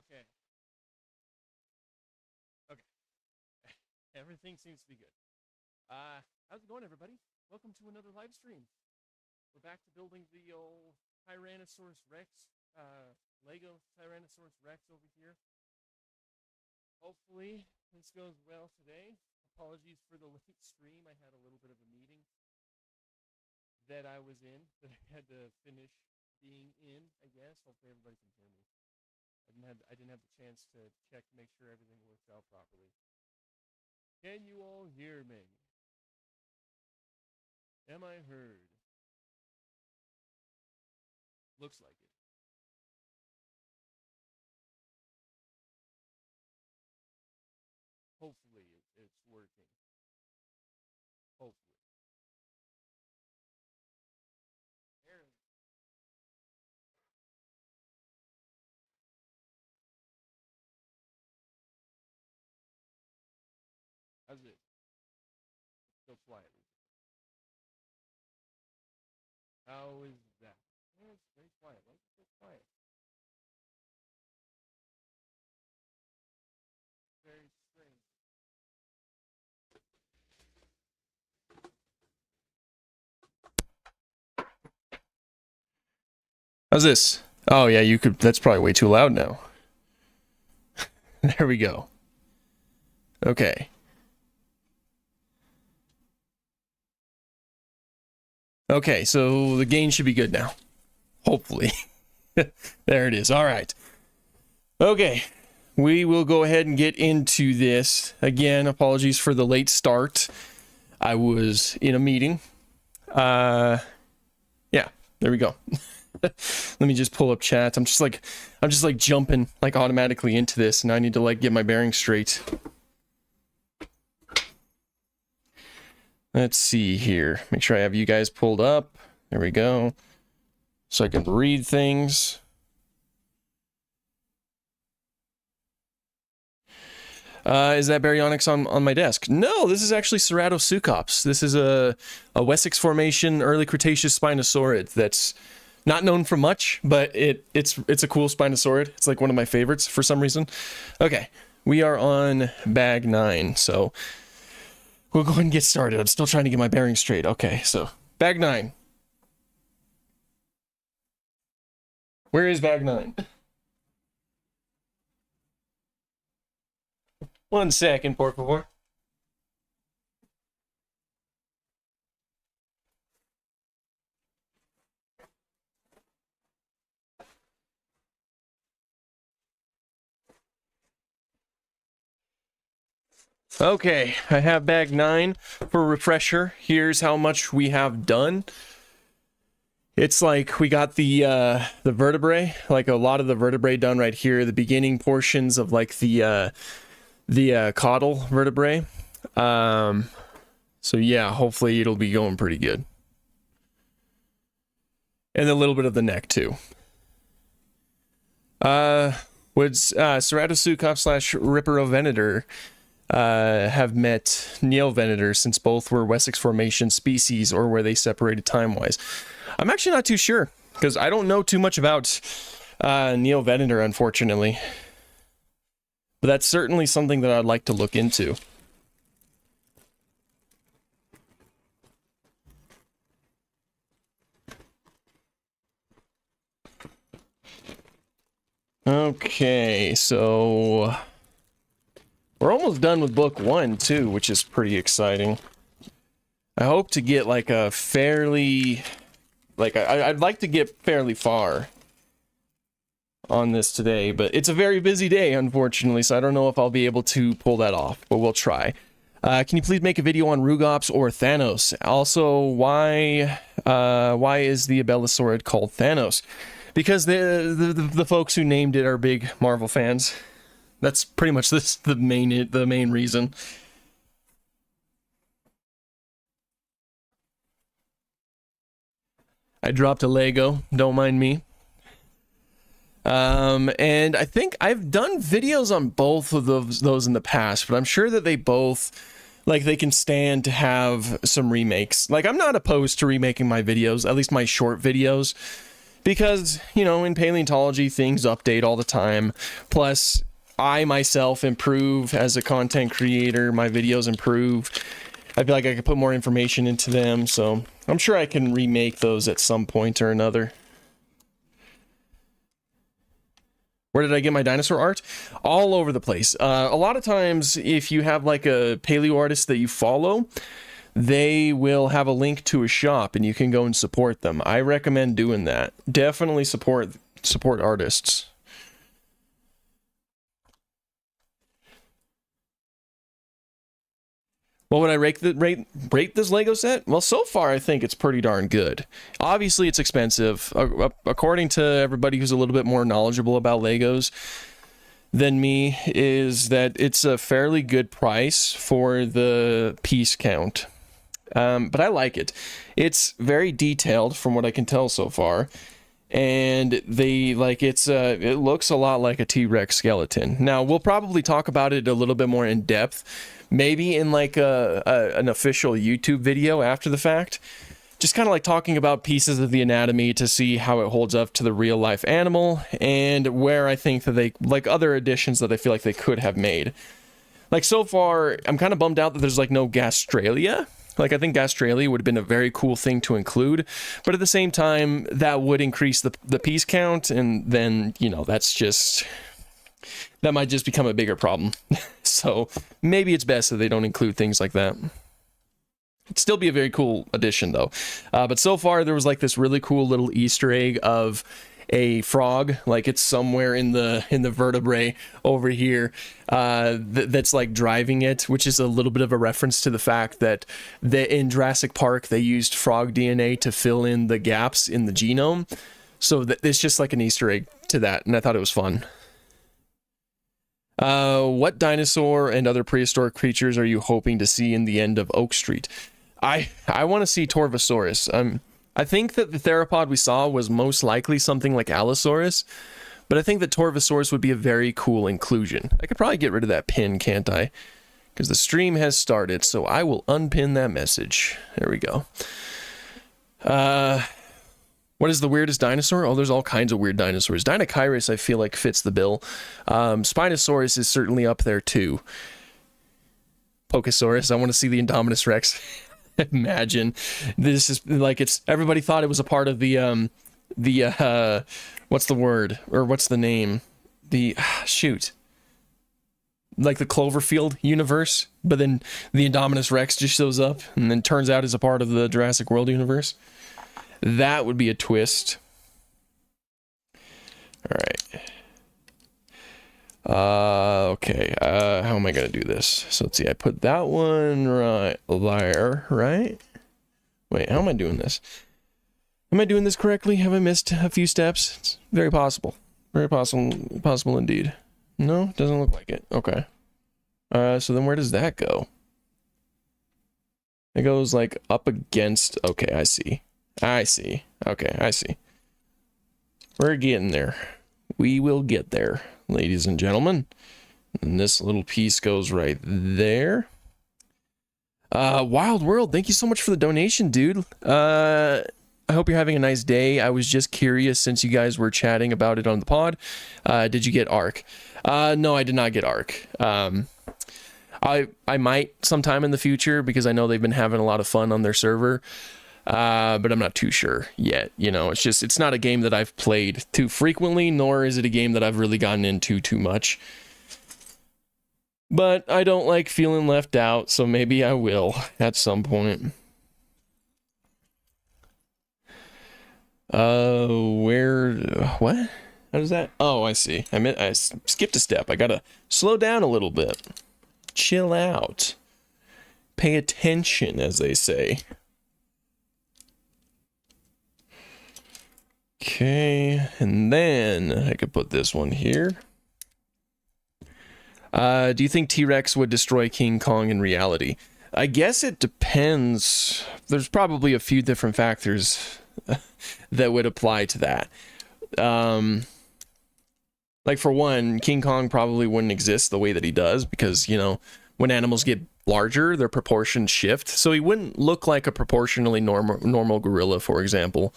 Okay. Okay. Everything seems to be good. How's it going, everybody? Welcome to another live stream. We're back to building the old Tyrannosaurus Rex, Lego Tyrannosaurus Rex over here. Hopefully, this goes well today. Apologies for the late stream. I had a little bit of a meeting that I was in that I had to finish being in, I guess. Hopefully everybody can hear me. I didn't have the chance to check to make sure everything works out properly. Can you all hear me? Am I heard? Looks like it. Hopefully it's working. Hopefully. How's it? Still quiet. How is that? Oh, it's very quiet. Why is it so quiet? Very strange. How's this? Oh yeah, you could. That's probably way too loud now. There we go. Okay. Okay, so the gain should be good now. Hopefully. There it is. All right. Okay. We will go ahead and get into this. Again, apologies for the late start. I was in a meeting. Yeah, there we go. Let me just pull up chat. I'm just like jumping like automatically into this, and I need to like get my bearings straight. Let's see here. Make sure I have you guys pulled up. There we go. So I can read things. Is that baryonyx on my desk? No, this is actually Ceratopsuchops. This is a Wessex Formation early Cretaceous Spinosaurid that's not known for much, but it's a cool Spinosaurid. It's like one of my favorites for some reason. Okay, we are on bag 9, so we'll go ahead and get started. I'm still trying to get my bearings straight. Okay, so bag 9. Where is bag 9? 1 second, por favor. Okay, I have bag 9. For a refresher, here's how much we have done. It's like we got the vertebrae, like a lot of the vertebrae done right here, the beginning portions of like the caudal vertebrae. So yeah, hopefully it'll be going pretty good. And a little bit of the neck too. Would Ceratopsuchops / Ripperovenator have met Neovenator since both were Wessex Formation species, or were they separated time-wise? I'm actually not too sure, because I don't know too much about Neovenator, unfortunately. But that's certainly something that I'd like to look into. Okay, so we're almost done with book 1 too, which is pretty exciting. I hope to get like a fairly, like I'd like to get fairly far on this today, but it's a very busy day, unfortunately, so I don't know if I'll be able to pull that off, but we'll try. Can you please make a video on Rugops or Thanos? Also, why is the Abelosaurid called Thanos? Because the folks who named it are big Marvel fans. That's pretty much the main reason. I dropped a Lego, don't mind me. And I think I've done videos on both of those in the past, but I'm sure that they both, like, they can stand to have some remakes. Like, I'm not opposed to remaking my videos, at least my short videos. because, you know, in paleontology, things update all the time. Plus, I myself improve as a content creator. My videos improve. I feel like I could put more information into them, so I'm sure I can remake those at some point or another. Where did I get my dinosaur art? All over the place. A lot of times, if you have like a paleo artist that you follow, they will have a link to a shop and you can go and support them. I recommend doing that. Definitely support artists. What would I rate this Lego set? Well, so far I think it's pretty darn good. Obviously it's expensive. According to everybody who's a little bit more knowledgeable about Legos than me, is that it's a fairly good price for the piece count. But I like it. It's very detailed from what I can tell so far. And it looks a lot like a T-Rex skeleton. Now, we'll probably talk about it a little bit more in depth, maybe in like an official YouTube video after the fact. Just kind of like talking about pieces of the anatomy to see how it holds up to the real life animal, and where I think that they, like other additions that I feel like they could have made. Like so far, I'm kind of bummed out that there's like no gastralia. Like, I think gastralia would have been a very cool thing to include, but at the same time, that would increase the piece count, and then, you know, that might just become a bigger problem. So maybe it's best that they don't include things like that. It'd still be a very cool addition, though. But so far, there was like this really cool little Easter egg of a frog, like it's somewhere in the vertebrae over here, that's like driving it, which is a little bit of a reference to the fact that in Jurassic Park they used frog DNA to fill in the gaps in the genome. So it's just like an Easter egg to that, and I thought it was fun. What dinosaur and other prehistoric creatures are you hoping to see in the end of Oak Street? I want to see Torvosaurus. I think that the theropod we saw was most likely something like Allosaurus, but I think that Torvosaurus would be a very cool inclusion. I could probably get rid of that pin, can't I? Because the stream has started, so I will unpin that message. There we go. What is the weirdest dinosaur? Oh, there's all kinds of weird dinosaurs. Dinochirus, I feel like, fits the bill. Spinosaurus is certainly up there, too. Pokesaurus, I want to see the Indominus Rex. Imagine this is like, it's everybody thought it was a part of the what's the word, or what's the name, shoot, like the Cloverfield universe, but then the Indominus Rex just shows up and then turns out as a part of the Jurassic World universe. That would be a twist. All right. Okay, how am I gonna do this? So let's see, I put that one right there, right? Wait, how am I doing this? Am I doing this correctly? Have I missed a few steps? It's very possible. Very possible indeed. No, doesn't look like it. Okay. So then where does that go? It goes like up against, okay, I see. Okay, I see. We're getting there. We will get there, ladies and gentlemen. And this little piece goes right there. Wild World, thank you so much for the donation, dude. I hope you're having a nice day. I was just curious, since you guys were chatting about it on the pod. Did you get Ark? No, I did not get Ark. I might sometime in the future, because I know they've been having a lot of fun on their server. But I'm not too sure yet. You know, it's not a game that I've played too frequently, nor is it a game that I've really gotten into too much. But I don't like feeling left out, so maybe I will at some point. What? How does that? Oh, I see. I skipped a step. I gotta slow down a little bit. Chill out. Pay attention, as they say. Okay, and then I could put this one here. Do you think T-Rex would destroy King Kong in reality? I guess it depends. There's probably a few different factors that would apply to that. Like, for one, King Kong probably wouldn't exist the way that he does, because, you know, when animals get larger, their proportions shift. So he wouldn't look like a proportionally normal gorilla, for example.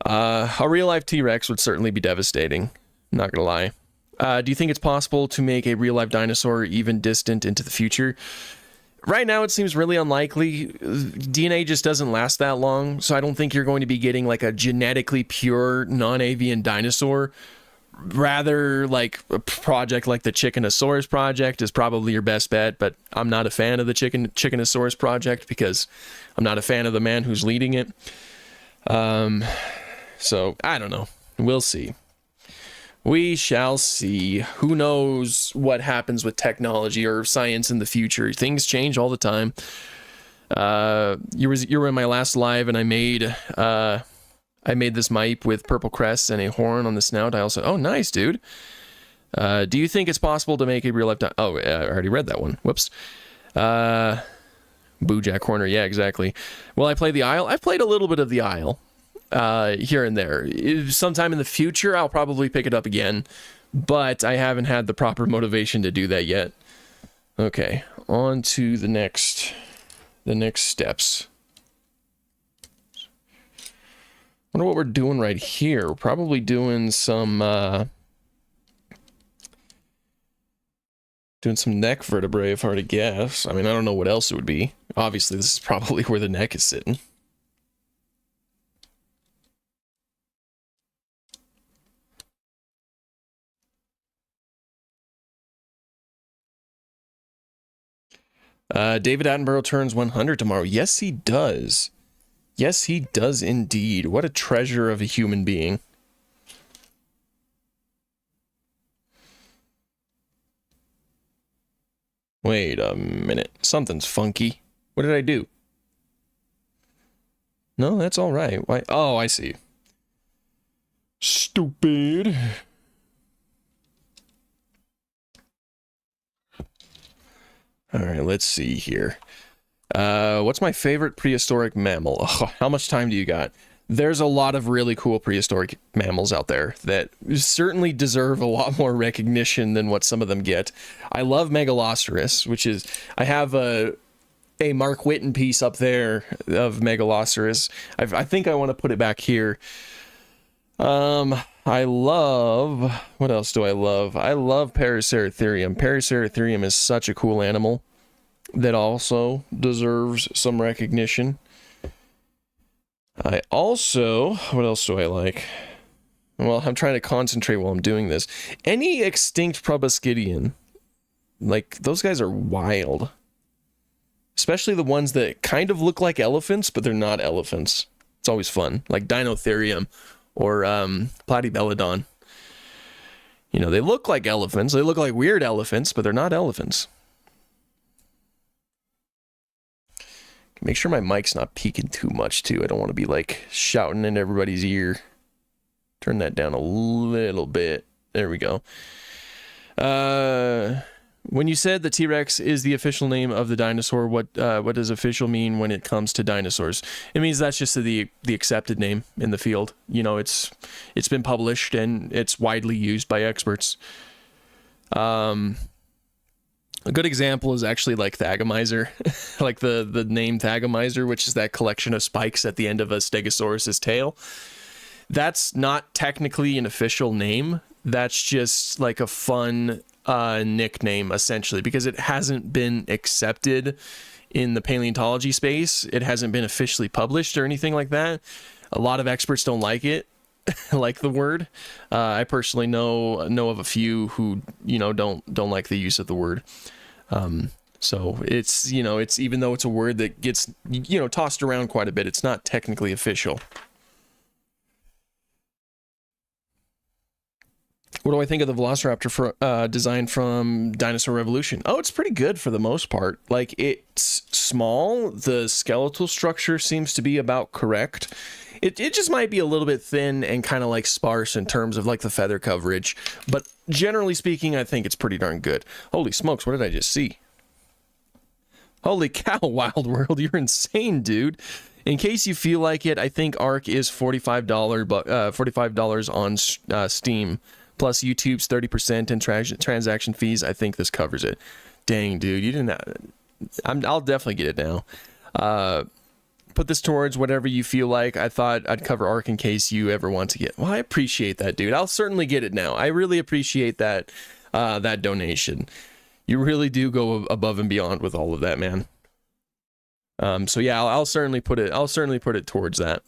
A real life T-Rex would certainly be devastating. Not gonna lie. Do you think it's possible to make a real life dinosaur even distant into the future? Right now, it seems really unlikely. DNA just doesn't last that long, so I don't think you're going to be getting like a genetically pure non-avian dinosaur. Rather, like a project like the Chickenosaurus project is probably your best bet, but I'm not a fan of the Chickenosaurus project because I'm not a fan of the man who's leading it. So I don't know. We'll see. We shall see. Who knows what happens with technology or science in the future? Things change all the time. You were in my last live, and I made this mipe with purple crests and a horn on the snout. I also, oh, nice, dude. Do you think it's possible to make a real life? I already read that one. Whoops. Boojack Corner. Yeah, exactly. Will I play the Isle? I've played a little bit of the Isle. Here and there. Sometime in the future, I'll probably pick it up again, but I haven't had the proper motivation to do that yet. Okay, on to the next steps. Wonder what we're doing right here. We're probably doing some neck vertebrae, if I were to guess. I mean, I don't know what else it would be. Obviously, this is probably where the neck is sitting. David Attenborough turns 100 tomorrow. Yes, he does. Yes, he does indeed. What a treasure of a human being. Wait a minute. Something's funky. What did I do? No, that's all right. Why? Oh, I see. Stupid. All right, let's see here. What's my favorite prehistoric mammal? Oh, how much time do you got? There's a lot of really cool prehistoric mammals out there that certainly deserve a lot more recognition than what some of them get. I love Megaloceros, which is, I have a Mark Whitten piece up there of Megaloceros. I think I want to put it back here. I love, what else do I love? I love Paraceratherium. Paraceratherium is such a cool animal that also deserves some recognition. I also, what else do I like? Well, I'm trying to concentrate while I'm doing this. Any extinct proboscidean, like, those guys are wild. Especially the ones that kind of look like elephants, but they're not elephants. It's always fun. Like Dinotherium or Platybelodon. You know, they look like elephants. They look like weird elephants, but they're not elephants. Make sure my mic's not peaking too much, too. I don't want to be, like, shouting in everybody's ear. Turn that down a little bit. There we go. When you said the T-Rex is the official name of the dinosaur, what does official mean when it comes to dinosaurs? It means that's just the accepted name in the field. You know, it's been published and it's widely used by experts. A good example is actually like Thagomizer, like the name Thagomizer, which is that collection of spikes at the end of a Stegosaurus's tail. That's not technically an official name. That's just like a fun nickname, essentially, because it hasn't been accepted in the paleontology space. It hasn't been officially published or anything like that. A lot of experts don't like it. Like the word. I personally know of a few who, you know, don't like the use of the word. So it's, you know, it's, even though it's a word that gets, you know, tossed around quite a bit, it's not technically official. What do I think of the Velociraptor design from Dinosaur Revolution? Oh, it's pretty good for the most part. Like, it's small. The skeletal structure seems to be about correct. It just might be a little bit thin and kind of like sparse in terms of like the feather coverage. But generally speaking, I think it's pretty darn good. Holy smokes, what did I just see? Holy cow, Wild World, you're insane, dude. In case you feel like it, I think ARC is $45 on Steam. Plus YouTube's 30% and transaction fees. I think this covers it. Dang, dude, you didn't. I'll definitely get it now. put this towards whatever you feel like. I thought I'd cover Ark in case you ever want to get. Well, I appreciate that, dude. I'll certainly get it now. I really appreciate that that donation. You really do go above and beyond with all of that, man. So yeah, I'll certainly put it. I'll certainly put it towards that.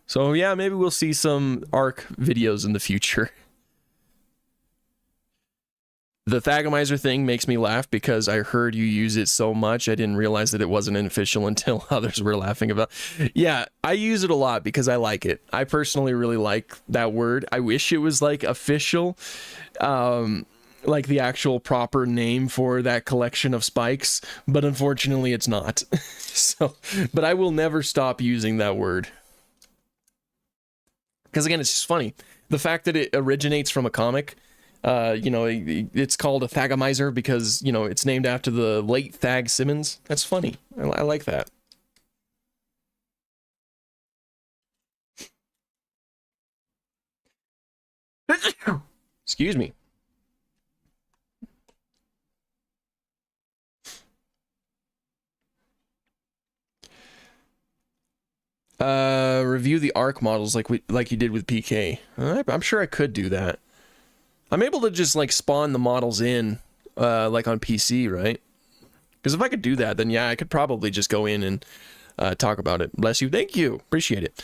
So yeah, maybe we'll see some Ark videos in the future. The Thagomizer thing makes me laugh because I heard you use it so much, I didn't realize that it wasn't official until others were laughing about. Yeah, I use it a lot because I like it. I personally really like that word. I wish it was like official, like the actual proper name for that collection of spikes, but unfortunately it's not. So, but I will never stop using that word. Because again, it's just funny. The fact that it originates from a comic. You know, it's called a Thagomizer because, you know, it's named after the late Thag Simmons. That's funny. I like that. Excuse me. Review the Ark models like you did with PK. I'm sure I could do that. I'm able to just like spawn the models in like on PC, right? Because if I could do that, then yeah, I could probably just go in and talk about it. Bless you. Thank you. Appreciate it.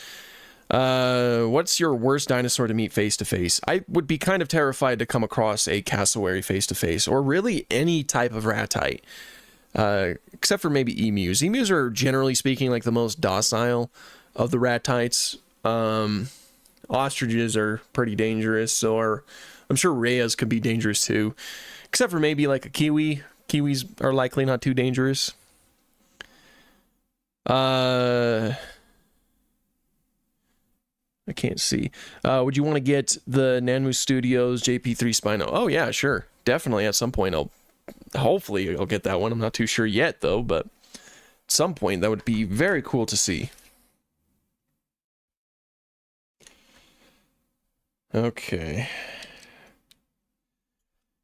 What's your worst dinosaur to meet face to face? I would be kind of terrified to come across a cassowary face to face, or really any type of ratite, except for maybe emus. Emus are generally speaking like the most docile of the ratites. Ostriches are pretty dangerous, so are I'm sure rheas could be dangerous too, except for maybe like a kiwi. Kiwis are likely not too dangerous. I can't see. Would you want to get the Nanmu Studios JP3 Spino? Oh yeah, sure. Definitely at some point hopefully I'll get that one. I'm not too sure yet though, but at some point that would be very cool to see. Okay.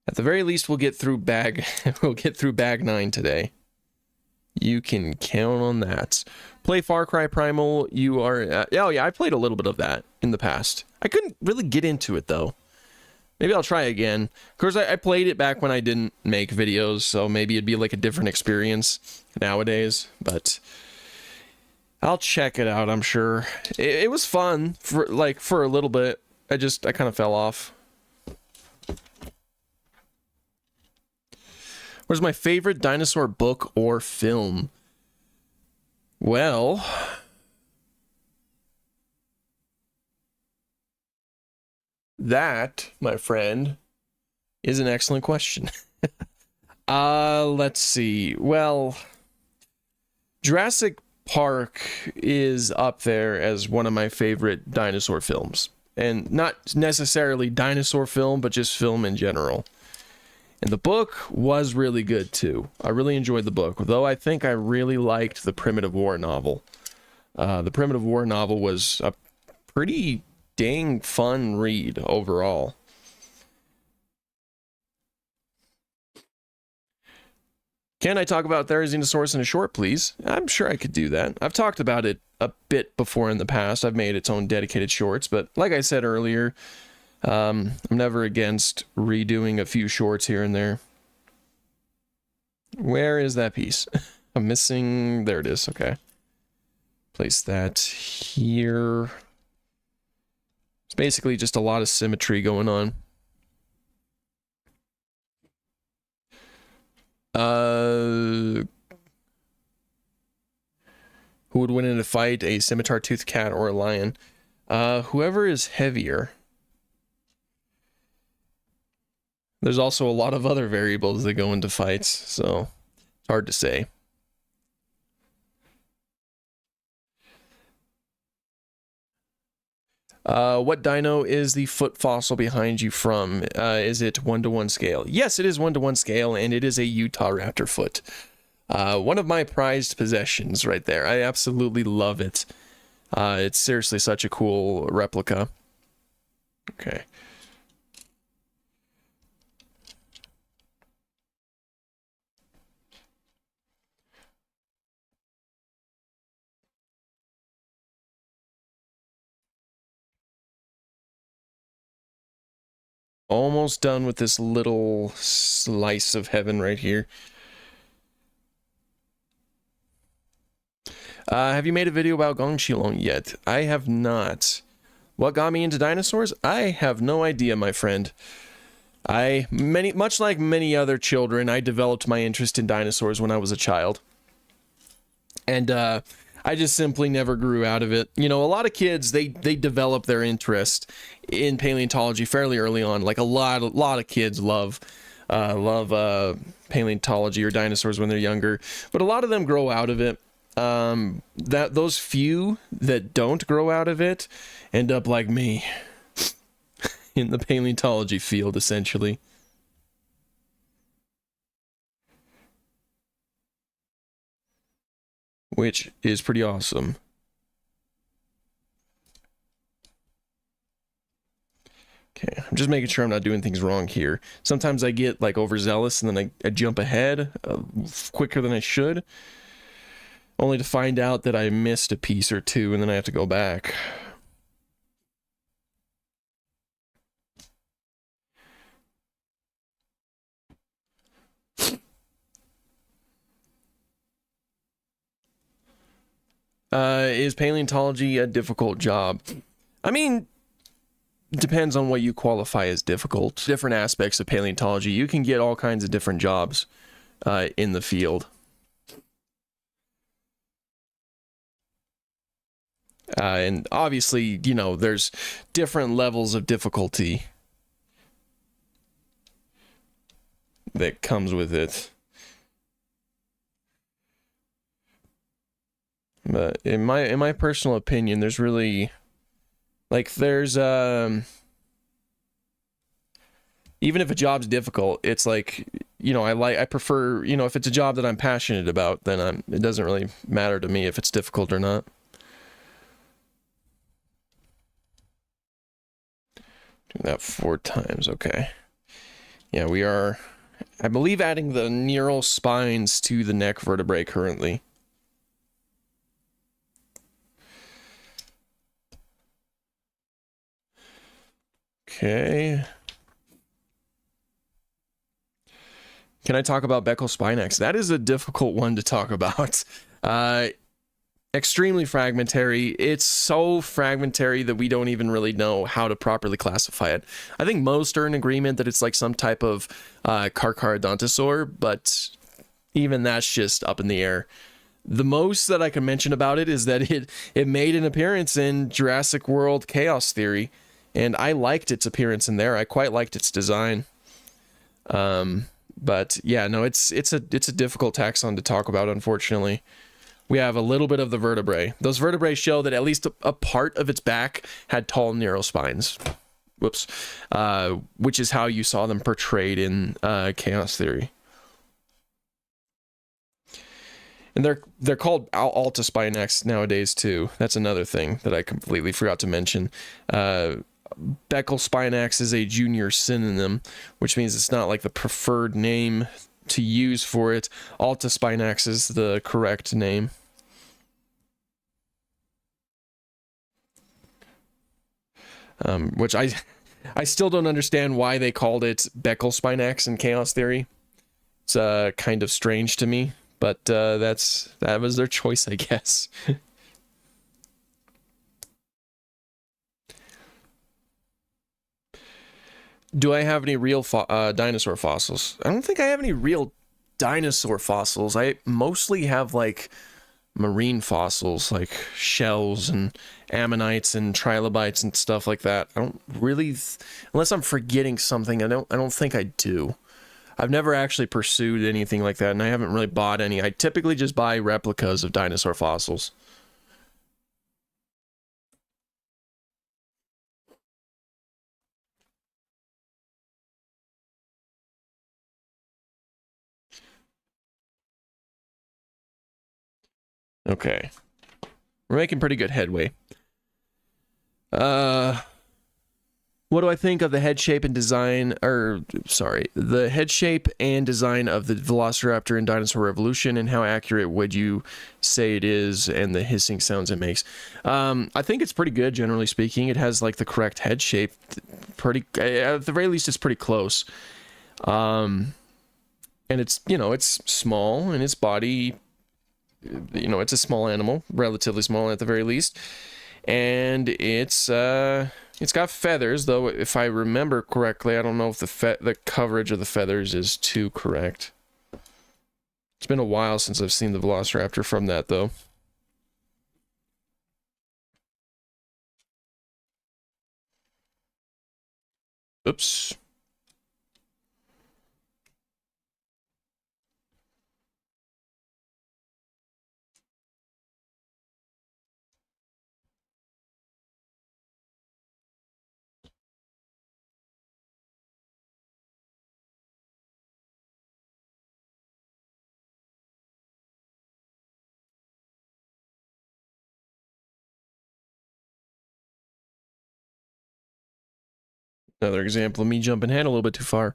At the very least, we'll get through bag 9 today. You can count on that. Play Far Cry Primal. You are... oh, yeah, I played a little bit of that in the past. I couldn't really get into it, though. Maybe I'll try again. Of course, I played it back when I didn't make videos, so maybe it'd be like a different experience nowadays, but... I'll check it out, I'm sure. It was fun for a little bit. I kind of fell off. What's my favorite dinosaur book or film? Well, that, my friend, is an excellent question. Let's see. Well, Jurassic Park is up there as one of my favorite dinosaur films. And not necessarily dinosaur film, but just film in general. And the book was really good too. I really enjoyed the book, though I think I really liked the Primitive War novel. The Primitive War novel was a pretty dang fun read overall. Can I talk about Therizinosaurus in a short, please? I'm sure I could do that. I've talked about it a bit before in the past. I've made its own dedicated shorts, but like I said earlier, I'm never against redoing a few shorts here and there. Where is that piece? I'm missing... There it is. Okay. Place that here. It's basically just a lot of symmetry going on. Who would win in a fight, a scimitar-toothed cat or a lion? Whoever is heavier. There's also a lot of other variables that go into fights, so it's hard to say. What dino is the foot fossil behind you from? Is it 1-to-1 scale? Yes, it is 1-to-1 scale, and it is a Utah raptor foot. One of my prized possessions right there. I absolutely love it. It's seriously such a cool replica. Okay. Almost done with this little slice of heaven right here. Have you made a video about Gongqilong yet? I have not. What got me into dinosaurs? I have no idea, my friend. Much like many other children, I developed my interest in dinosaurs when I was a child. And I just simply never grew out of it. You know, a lot of kids, they develop their interest in paleontology fairly early on. Like a lot of kids love paleontology or dinosaurs when they're younger, but a lot of them grow out of it. Those few that don't grow out of it end up like me in the paleontology field, essentially. Which is pretty awesome. Okay, I'm just making sure I'm not doing things wrong here. Sometimes I get like overzealous and then I jump ahead quicker than I should, only to find out that I missed a piece or two and then I have to go back. Is paleontology a difficult job? I mean, it depends on what you qualify as difficult. Different aspects of paleontology, you can get all kinds of different jobs in the field. And obviously, you know, there's different levels of difficulty that comes with it. But in my personal opinion, there's really, like, there's even if a job's difficult, it's like, you know, I prefer, you know, if it's a job that I'm passionate about, then it doesn't really matter to me if it's difficult or not. Do that 4 times, okay. Yeah, we are, I believe, adding the neural spines to the neck vertebrae currently. Okay. Can I talk about Beckel Spinax? That is a difficult one to talk about. Extremely fragmentary. It's so fragmentary that we don't even really know how to properly classify it. I think most are in agreement that it's like some type of Carcharodontosaur, but even that's just up in the air. The most that I can mention about it is that it made an appearance in Jurassic World Chaos Theory, and I liked its appearance in there. I quite liked its design. But yeah, no, it's a difficult taxon to talk about, unfortunately. We have a little bit of the vertebrae. Those vertebrae show that at least a part of its back had tall neurospines. Whoops. Which is how you saw them portrayed in Chaos Theory. And they're called Altospinax nowadays too. That's another thing that I completely forgot to mention. Beckel Spinax is a junior synonym, which means it's not like the preferred name to use for it. Altospinax is the correct name. Which I still don't understand why they called it Beckel Spinax in Chaos Theory. It's kind of strange to me, but that was their choice, I guess. Do I have any real dinosaur fossils? I don't think I have any real dinosaur fossils. I mostly have like marine fossils, like shells and ammonites and trilobites and stuff like that. I don't really, unless I'm forgetting something, I don't think I do. I've never actually pursued anything like that, and I haven't really bought any. I typically just buy replicas of dinosaur fossils. Okay. We're making pretty good headway. What do I think of the head shape and design, the head shape and design of the Velociraptor in Dinosaur Revolution, and how accurate would you say it is, and the hissing sounds it makes? I think it's pretty good, generally speaking. It has like the correct head shape pretty, at the very least, it's pretty close. And it's, you know, it's small in its body. You know, it's a small animal, relatively small at the very least. And it's got feathers, though if I remember correctly, I don't know if the coverage of the feathers is too correct. It's been a while since I've seen the Velociraptor from that, though. Oops. Another example of me jumping ahead a little bit too far.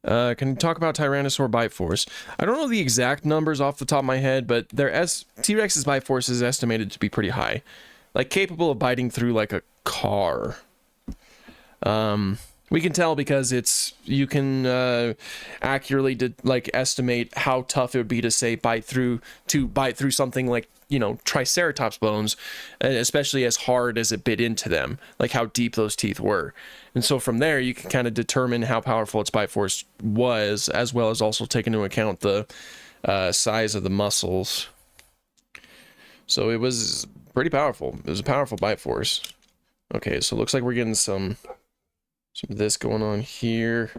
Can you talk about Tyrannosaur bite force? I don't know the exact numbers off the top of my head, but T-Rex's bite force is estimated to be pretty high. Like, capable of biting through, like, a car. We can tell because you can accurately estimate how tough it would be to say bite through something like, you know, Triceratops bones, especially as hard as it bit into them, like how deep those teeth were. And so from there, you can kind of determine how powerful its bite force was, as well as also take into account the size of the muscles. So it was pretty powerful. It was a powerful bite force. Okay, so it looks like we're getting some of this going on here.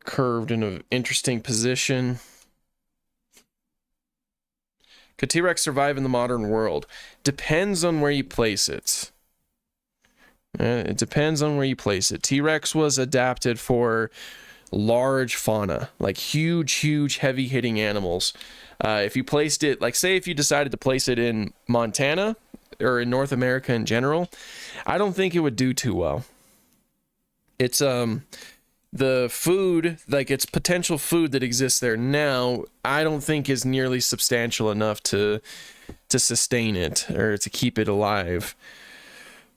Curved in an interesting position. Could T-Rex survive in the modern world? Depends on where you place it. It depends on where you place it. T-Rex was adapted for large fauna, like huge, heavy-hitting animals. If you placed it, like say if you decided to place it in Montana, or in North America in general, I don't think it would do too well. It's, the food, like its potential food that exists there now, I don't think is nearly substantial enough to sustain it or to keep it alive.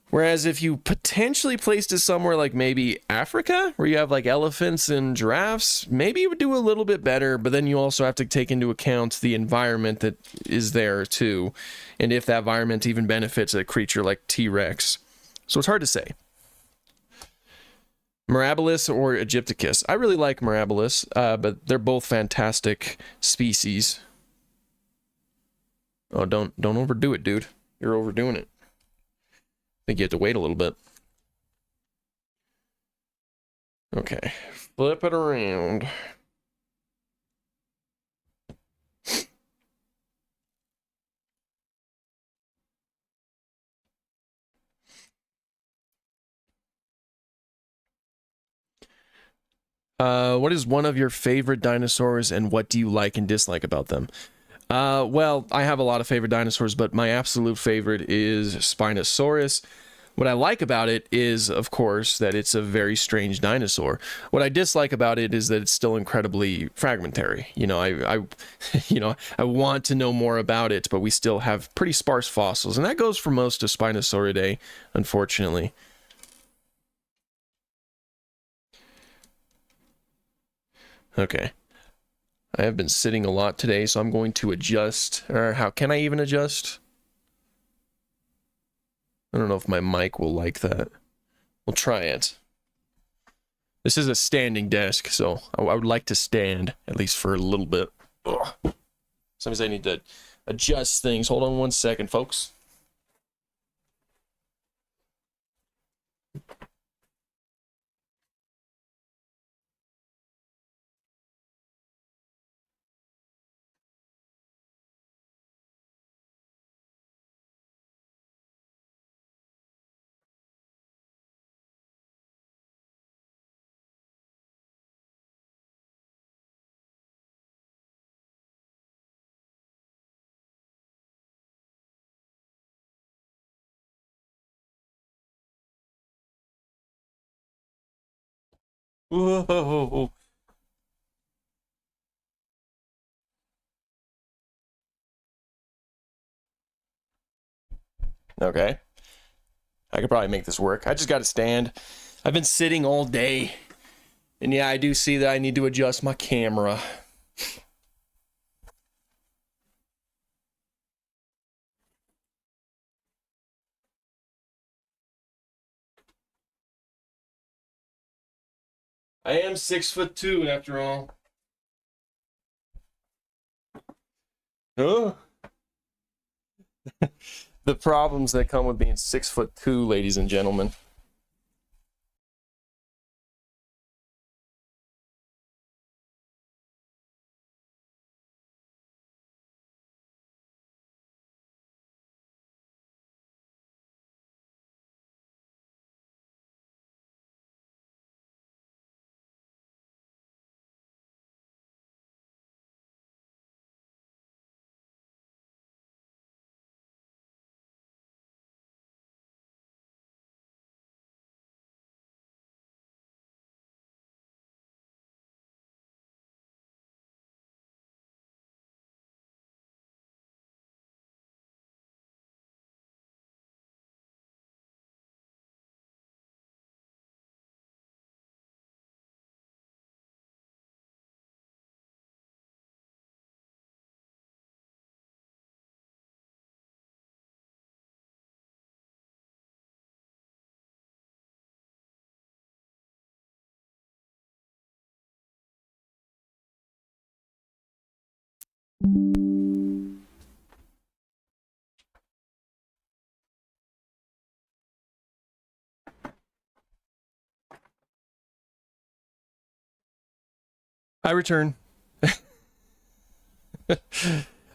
Whereas if you potentially placed it somewhere like maybe Africa, where you have like elephants and giraffes, maybe it would do a little bit better, but then you also have to take into account the environment that is there too, and if that environment even benefits a creature like T-Rex. So it's hard to say. Mirabilis or Egypticus. I really like Mirabilis, but they're both fantastic species. Oh, don't overdo it, dude. You're overdoing it. I think you have to wait a little bit. Okay, flip it around. What is one of your favorite dinosaurs, and what do you like and dislike about them? Well, I have a lot of favorite dinosaurs, but my absolute favorite is Spinosaurus. What I like about it is, of course, that it's a very strange dinosaur. What I dislike about it is that it's still incredibly fragmentary. You know, I want to know more about it, but we still have pretty sparse fossils, and that goes for most of Spinosauridae, unfortunately. Okay. I have been sitting a lot today, so I'm going to adjust. Or how can I even adjust? I don't know if my mic will like that. We'll try it. This is a standing desk, so I would like to stand, at least for a little bit. Ugh. Sometimes I need to adjust things. Hold on one second, folks. Whoa. Okay. I could probably make this work. I just got to stand. I've been sitting all day. And yeah, I do see that I need to adjust my camera. I am 6'2" after all. Oh. The problems that come with being 6'2", ladies and gentlemen. I return.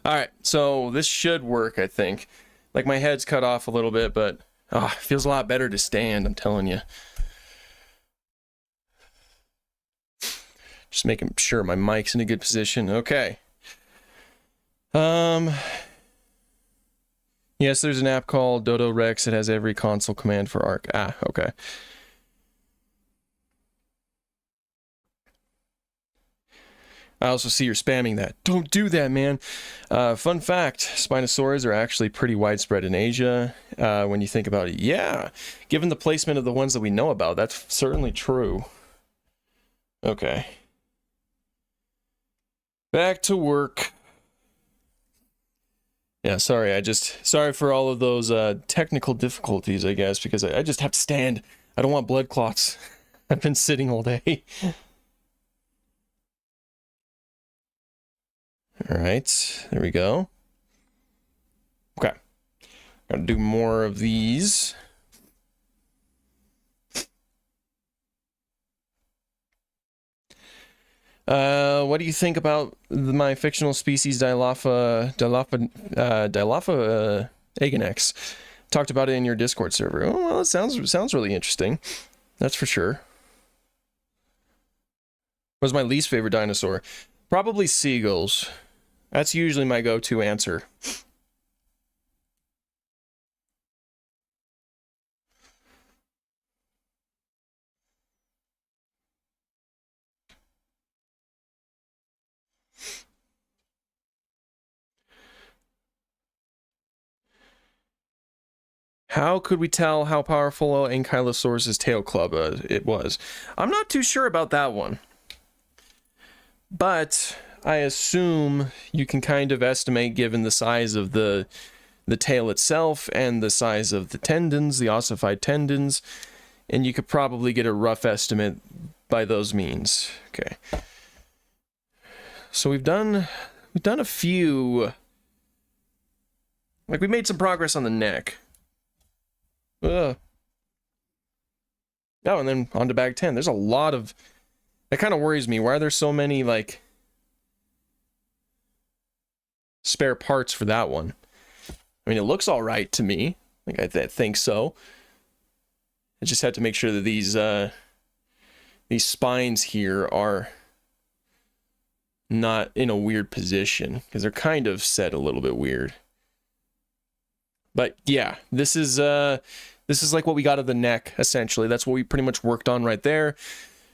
Alright, so this should work, I think. Like, my head's cut off a little bit, but it feels a lot better to stand, I'm telling you. Just making sure my mic's in a good position. Okay. Yes, there's an app called Dodo Rex. It has every console command for Arc. Okay. I also see you're spamming that. Don't do that, man. Fun fact, Spinosaurs are actually pretty widespread in Asia when you think about it. Yeah, given the placement of the ones that we know about, that's certainly true. Okay. Back to work. Yeah, sorry, sorry for all of those technical difficulties, I guess, because I just have to stand. I don't want blood clots. I've been sitting all day. All right, there we go. Okay, gotta do more of these. What do you think about my fictional species Dilopha aganex? Talked about it in your Discord server. Oh, well, it sounds really interesting. That's for sure. What was my least favorite dinosaur? Probably seagulls. That's usually my go-to answer. How could we tell how powerful Ankylosaurus' tail club it was? I'm not too sure about that one. But I assume you can kind of estimate, given the size of the tail itself and the size of the tendons, the ossified tendons, and you could probably get a rough estimate by those means. Okay. So we've done a few. Like, we made some progress on the neck. Oh, and then on to bag 10. There's a lot of... That kind of worries me. Why are there so many, like, spare parts for that one? I mean, it looks all right to me. Like, I think so. I just had to make sure that these spines here are not in a weird position, because they're kind of set a little bit weird. But yeah, this is like what we got of the neck, essentially. That's what we pretty much worked on right there.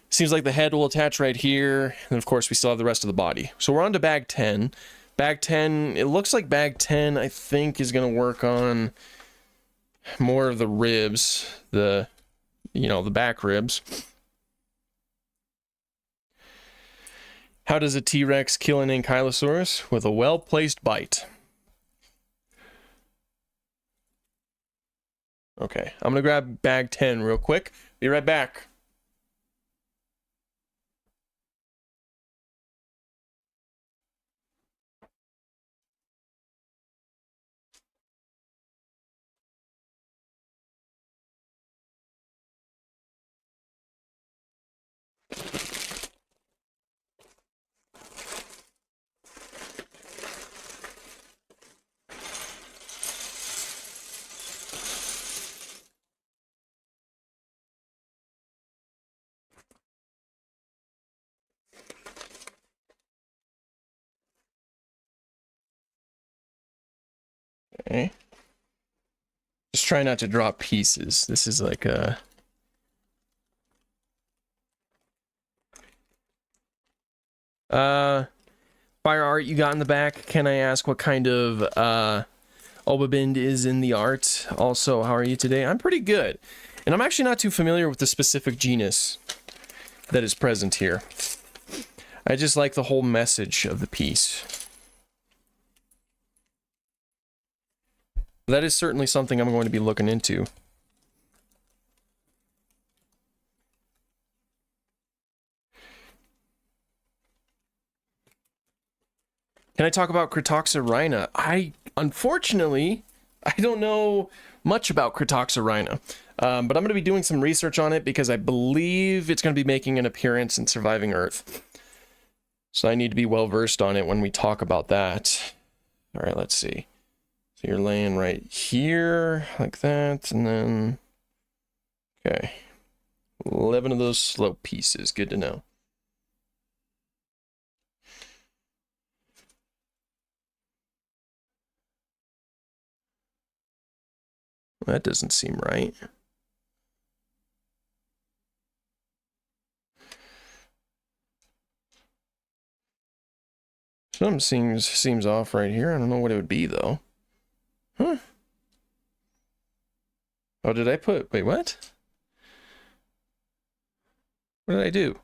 Seems like the head will attach right here, and of course we still have the rest of the body. So we're on to bag 10. Bag 10, it looks like bag 10, I think, is going to work on more of the ribs, the back ribs. How does a T-Rex kill an ankylosaurus? With a well-placed bite. Okay, I'm gonna grab bag 10 real quick. Be right back. Okay. Just try not to drop pieces. This is like a... Fire art you got in the back. Can I ask what kind of Obabind is in the art? Also, how are you today? I'm pretty good. And I'm actually not too familiar with the specific genus that is present here. I just like the whole message of the piece. That is certainly something I'm going to be looking into. Can I talk about Critoxorhina? Unfortunately, I don't know much about Critoxorhina. But I'm going to be doing some research on it because I believe it's going to be making an appearance in Surviving Earth. So I need to be well versed on it when we talk about that. All right, let's see. So you're laying right here, like that, and then... Okay. 11 of those slope pieces. Good to know. That doesn't seem right. Something seems off right here. I don't know what it would be, though. Huh? Oh, did I put... Wait, what? What did I do?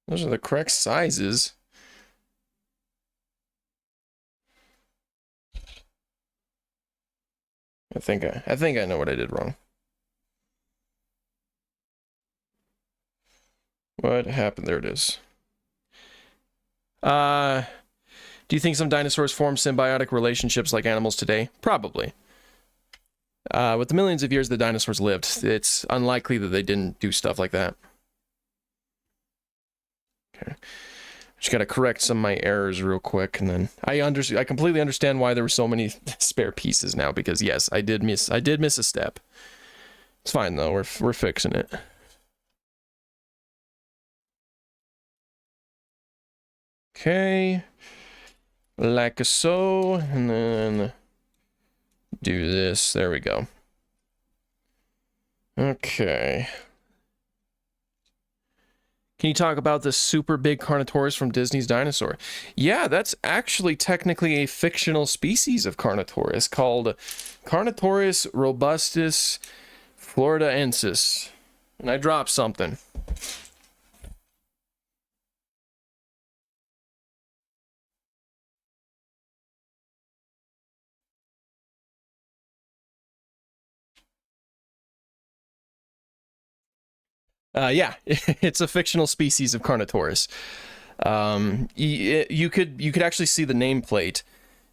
Those are the correct sizes. I think I know what I did wrong. What happened? There it is. Do you think some dinosaurs form symbiotic relationships like animals today? Probably. With the millions of years the dinosaurs lived, it's unlikely that they didn't do stuff like that. Okay. Just gotta correct some of my errors real quick, and then I completely understand why there were so many spare pieces now, because yes, I did miss a step. It's fine though, we're fixing it. Okay. Like so, and then do this. There we go. Okay. Can you talk about the super big Carnotaurus from Disney's Dinosaur? Yeah, that's actually technically a fictional species of Carnotaurus called Carnotaurus robustus floridaensis. And I dropped something. Yeah, it's a fictional species of Carnotaurus. You could actually see the nameplate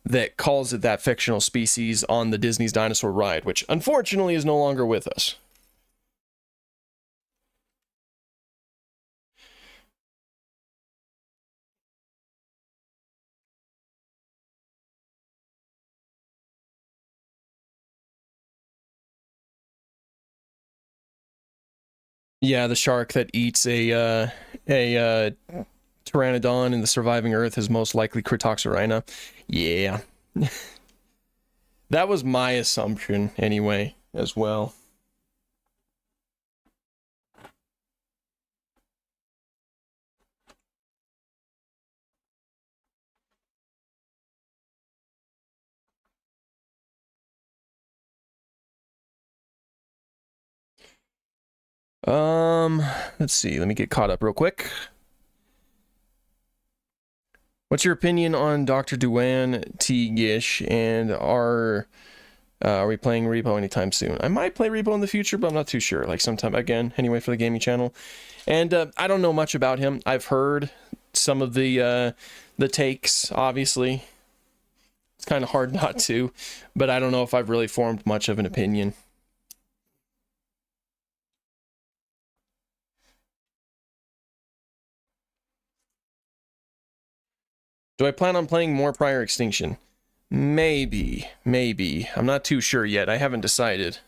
that calls it that fictional species on the Disney's Dinosaur ride, which unfortunately is no longer with us. Yeah, the shark that eats a pteranodon in the surviving Earth is most likely Critoxorhina. Yeah. That was my assumption anyway, as well. Let's see. Let me get caught up real quick. What's your opinion on Dr. Duan T. Gish, and are we playing Repo anytime soon? I might play Repo in the future, but I'm not too sure. Like sometime again, anyway, for the gaming channel. And I don't know much about him. I've heard some of the takes, obviously. It's kind of hard not to, but I don't know if I've really formed much of an opinion. Do I plan on playing more Prior Extinction? Maybe. I'm not too sure yet. I haven't decided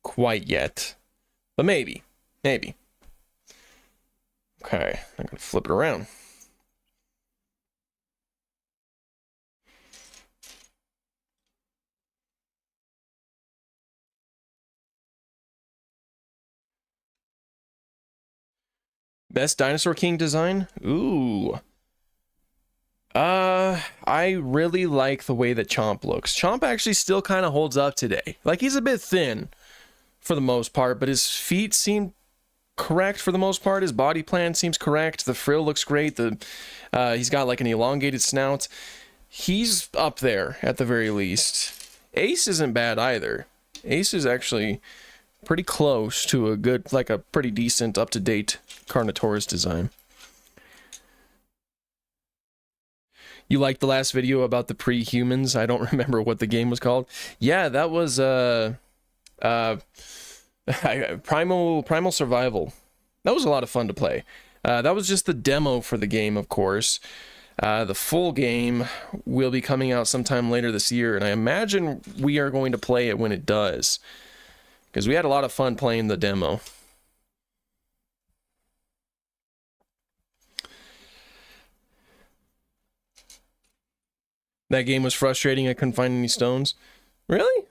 quite yet. But maybe. Okay, I'm gonna flip it around. Best Dinosaur King design? Ooh. I really like the way that Chomp looks. Chomp actually still kind of holds up today. Like, he's a bit thin for the most part, but his feet seem correct for the most part. His body plan seems correct. The frill looks great. He's got like an elongated snout. He's up there at the very least. Ace isn't bad either. Ace is actually pretty close to a good, like a pretty decent, up-to-date Carnotaurus design. You liked the last video about the pre-humans? I don't remember what the game was called. Yeah, that was Primal Survival. That was a lot of fun to play. That was just the demo for the game, of course. The full game will be coming out sometime later this year, and I imagine we are going to play it when it does, because we had a lot of fun playing the demo. That game was frustrating. I couldn't find any stones. Really?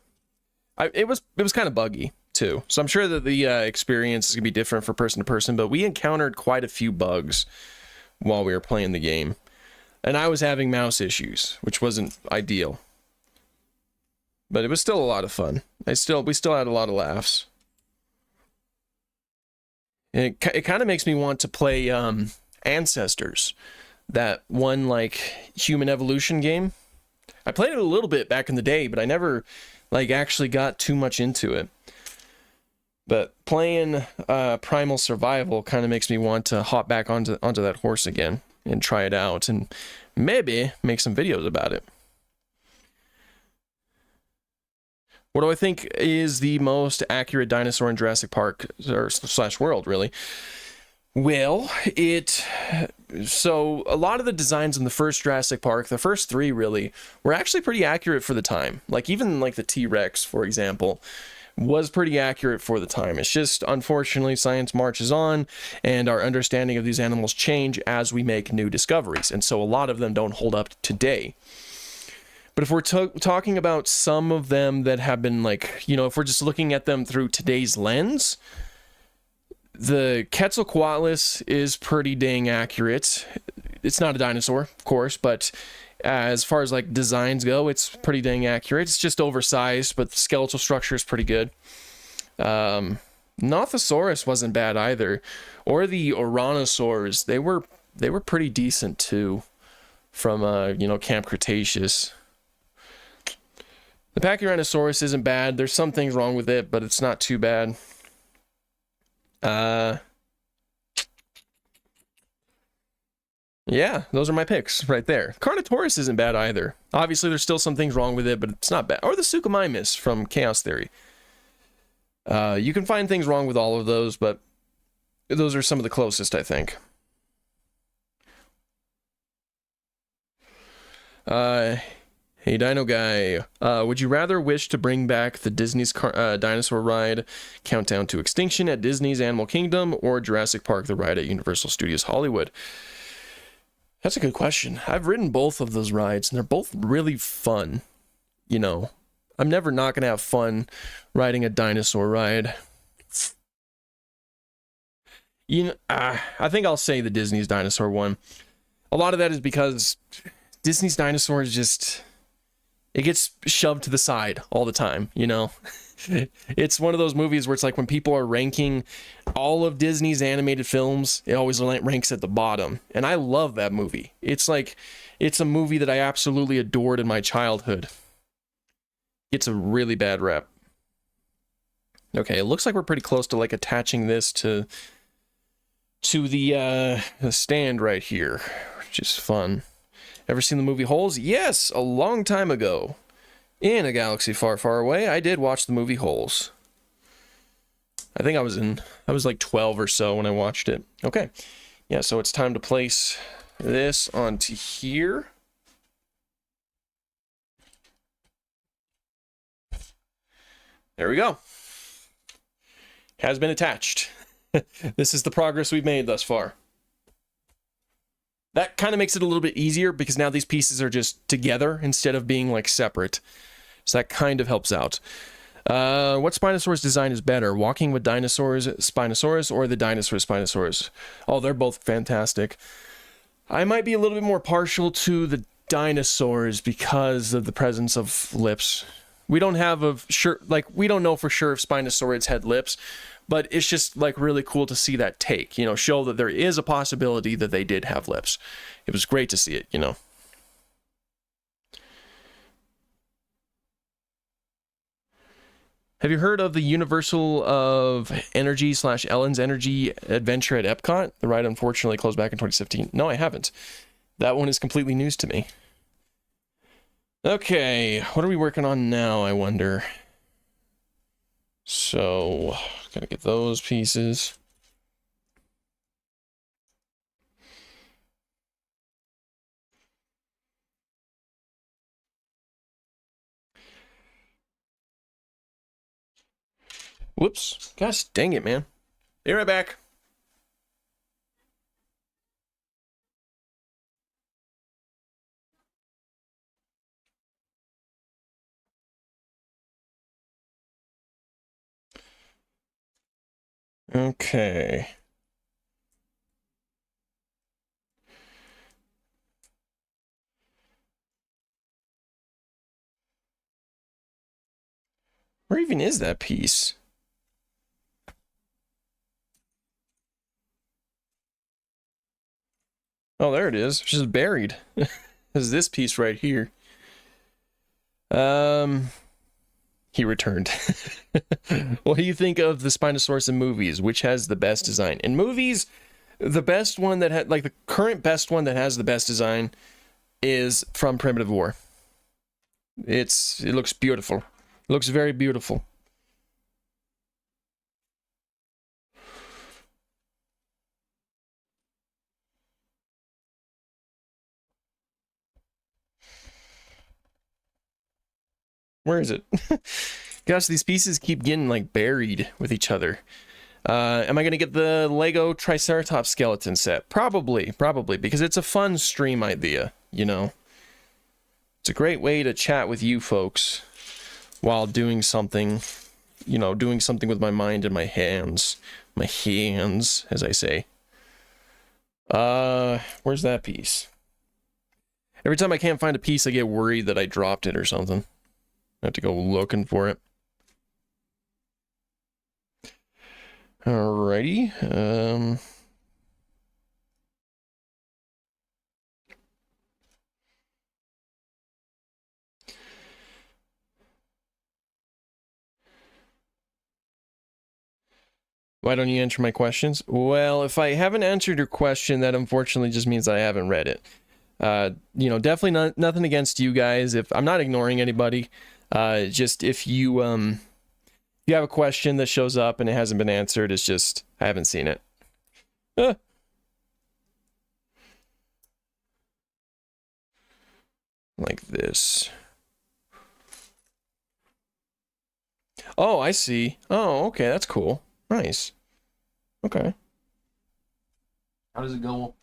It was kind of buggy too. So I'm sure that the experience is gonna be different for person to person. But we encountered quite a few bugs while we were playing the game, and I was having mouse issues, which wasn't ideal. But it was still a lot of fun. We still had a lot of laughs. And it kind of makes me want to play Ancestors, that one like human evolution game. I played it a little bit back in the day, but I never like actually got too much into it. But playing Primal Survival kind of makes me want to hop back onto that horse again and try it out and maybe make some videos about it. What do I think is the most accurate dinosaur in Jurassic Park or / world, really? Well, so a lot of the designs in the first Jurassic Park, the first three really, were actually pretty accurate for the time. Like even like the T-Rex, for example, was pretty accurate for the time. It's just, unfortunately, science marches on and our understanding of these animals change as we make new discoveries. And so a lot of them don't hold up today. But if we're talking about some of them that have been like, you know, if we're just looking at them through today's lens, the Quetzalcoatlus is pretty dang accurate. It's not a dinosaur, of course, but as far as like designs go, it's pretty dang accurate. It's just oversized, but the skeletal structure is pretty good. Nothosaurus wasn't bad either, or the Oranosaurs. They were pretty decent too, from you know, Camp Cretaceous. The Pachyrhinosaurus isn't bad. There's some things wrong with it, but it's not too bad. Yeah, those are my picks right there. Carnotaurus isn't bad either. Obviously, there's still some things wrong with it, but it's not bad. Or the Suchomimus from Chaos Theory. You can find things wrong with all of those, but those are some of the closest, I think. Hey, Dino Guy. Would you rather wish to bring back the Disney's dinosaur ride, Countdown to Extinction at Disney's Animal Kingdom, or Jurassic Park the ride at Universal Studios Hollywood? That's a good question. I've ridden both of those rides, and they're both really fun. You know, I'm never not going to have fun riding a dinosaur ride. You know, I think I'll say the Disney's dinosaur one. A lot of that is because Disney's dinosaurs just... It gets shoved to the side all the time, you know? It's one of those movies where it's like when people are ranking all of Disney's animated films, it always ranks at the bottom. And I love that movie. It's like, it's a movie that I absolutely adored in my childhood. It's a really bad rep. Okay, it looks like we're pretty close to like attaching this to the stand right here, which is fun. Ever seen the movie Holes? Yes, a long time ago. In a galaxy far, far away, I did watch the movie Holes. I think I was like 12 or so when I watched it. Okay. Yeah, so it's time to place this onto here. There we go. Has been attached. This is the progress we've made thus far. That kind of makes it a little bit easier because now these pieces are just together instead of being like separate. So that kind of helps out. What Spinosaurus design is better? Walking with Dinosaurs Spinosaurus or the Dinosaurs Spinosaurus? Oh, they're both fantastic. I might be a little bit more partial to the Dinosaurs because of the presence of lips. We don't have we don't know for sure if Spinosaurids had lips, but it's just like really cool to see that take, you know, show that there is a possibility that they did have lips. It was great to see it, you know. Have you heard of the Universal of Energy / Ellen's Energy Adventure at Epcot? The ride unfortunately closed back in 2015. No, I haven't. That one is completely news to me. Okay, what are we working on now, I wonder? So, gotta get those pieces. Whoops. Gosh dang it, man. Be right back. Okay. Where even is that piece? Oh, there it is. It's just buried. There's this piece right here. He returned. What do you think of the Spinosaurus in movies? Which has the best design? In movies, the best one that had, like the current best one that has the best design is from Primitive War. It looks beautiful. It looks very beautiful. Where is it? Gosh, these pieces keep getting like buried with each other. Am I going to get the Lego Triceratops skeleton set? Probably, because it's a fun stream idea, you know. It's a great way to chat with you folks while doing something, you know, doing something with my mind and my hands. My hands, as I say. Where's that piece? Every time I can't find a piece, I get worried that I dropped it or something. I have to go looking for it. Alrighty. Why don't you answer my questions? Well, if I haven't answered your question, that unfortunately just means that I haven't read it. You know, definitely nothing against you guys. If I'm not ignoring anybody, just if you have a question that shows up and it hasn't been answered, it's just I haven't seen it. Like this. Oh, I see. Oh, okay, that's cool. Nice. Okay. How does it go?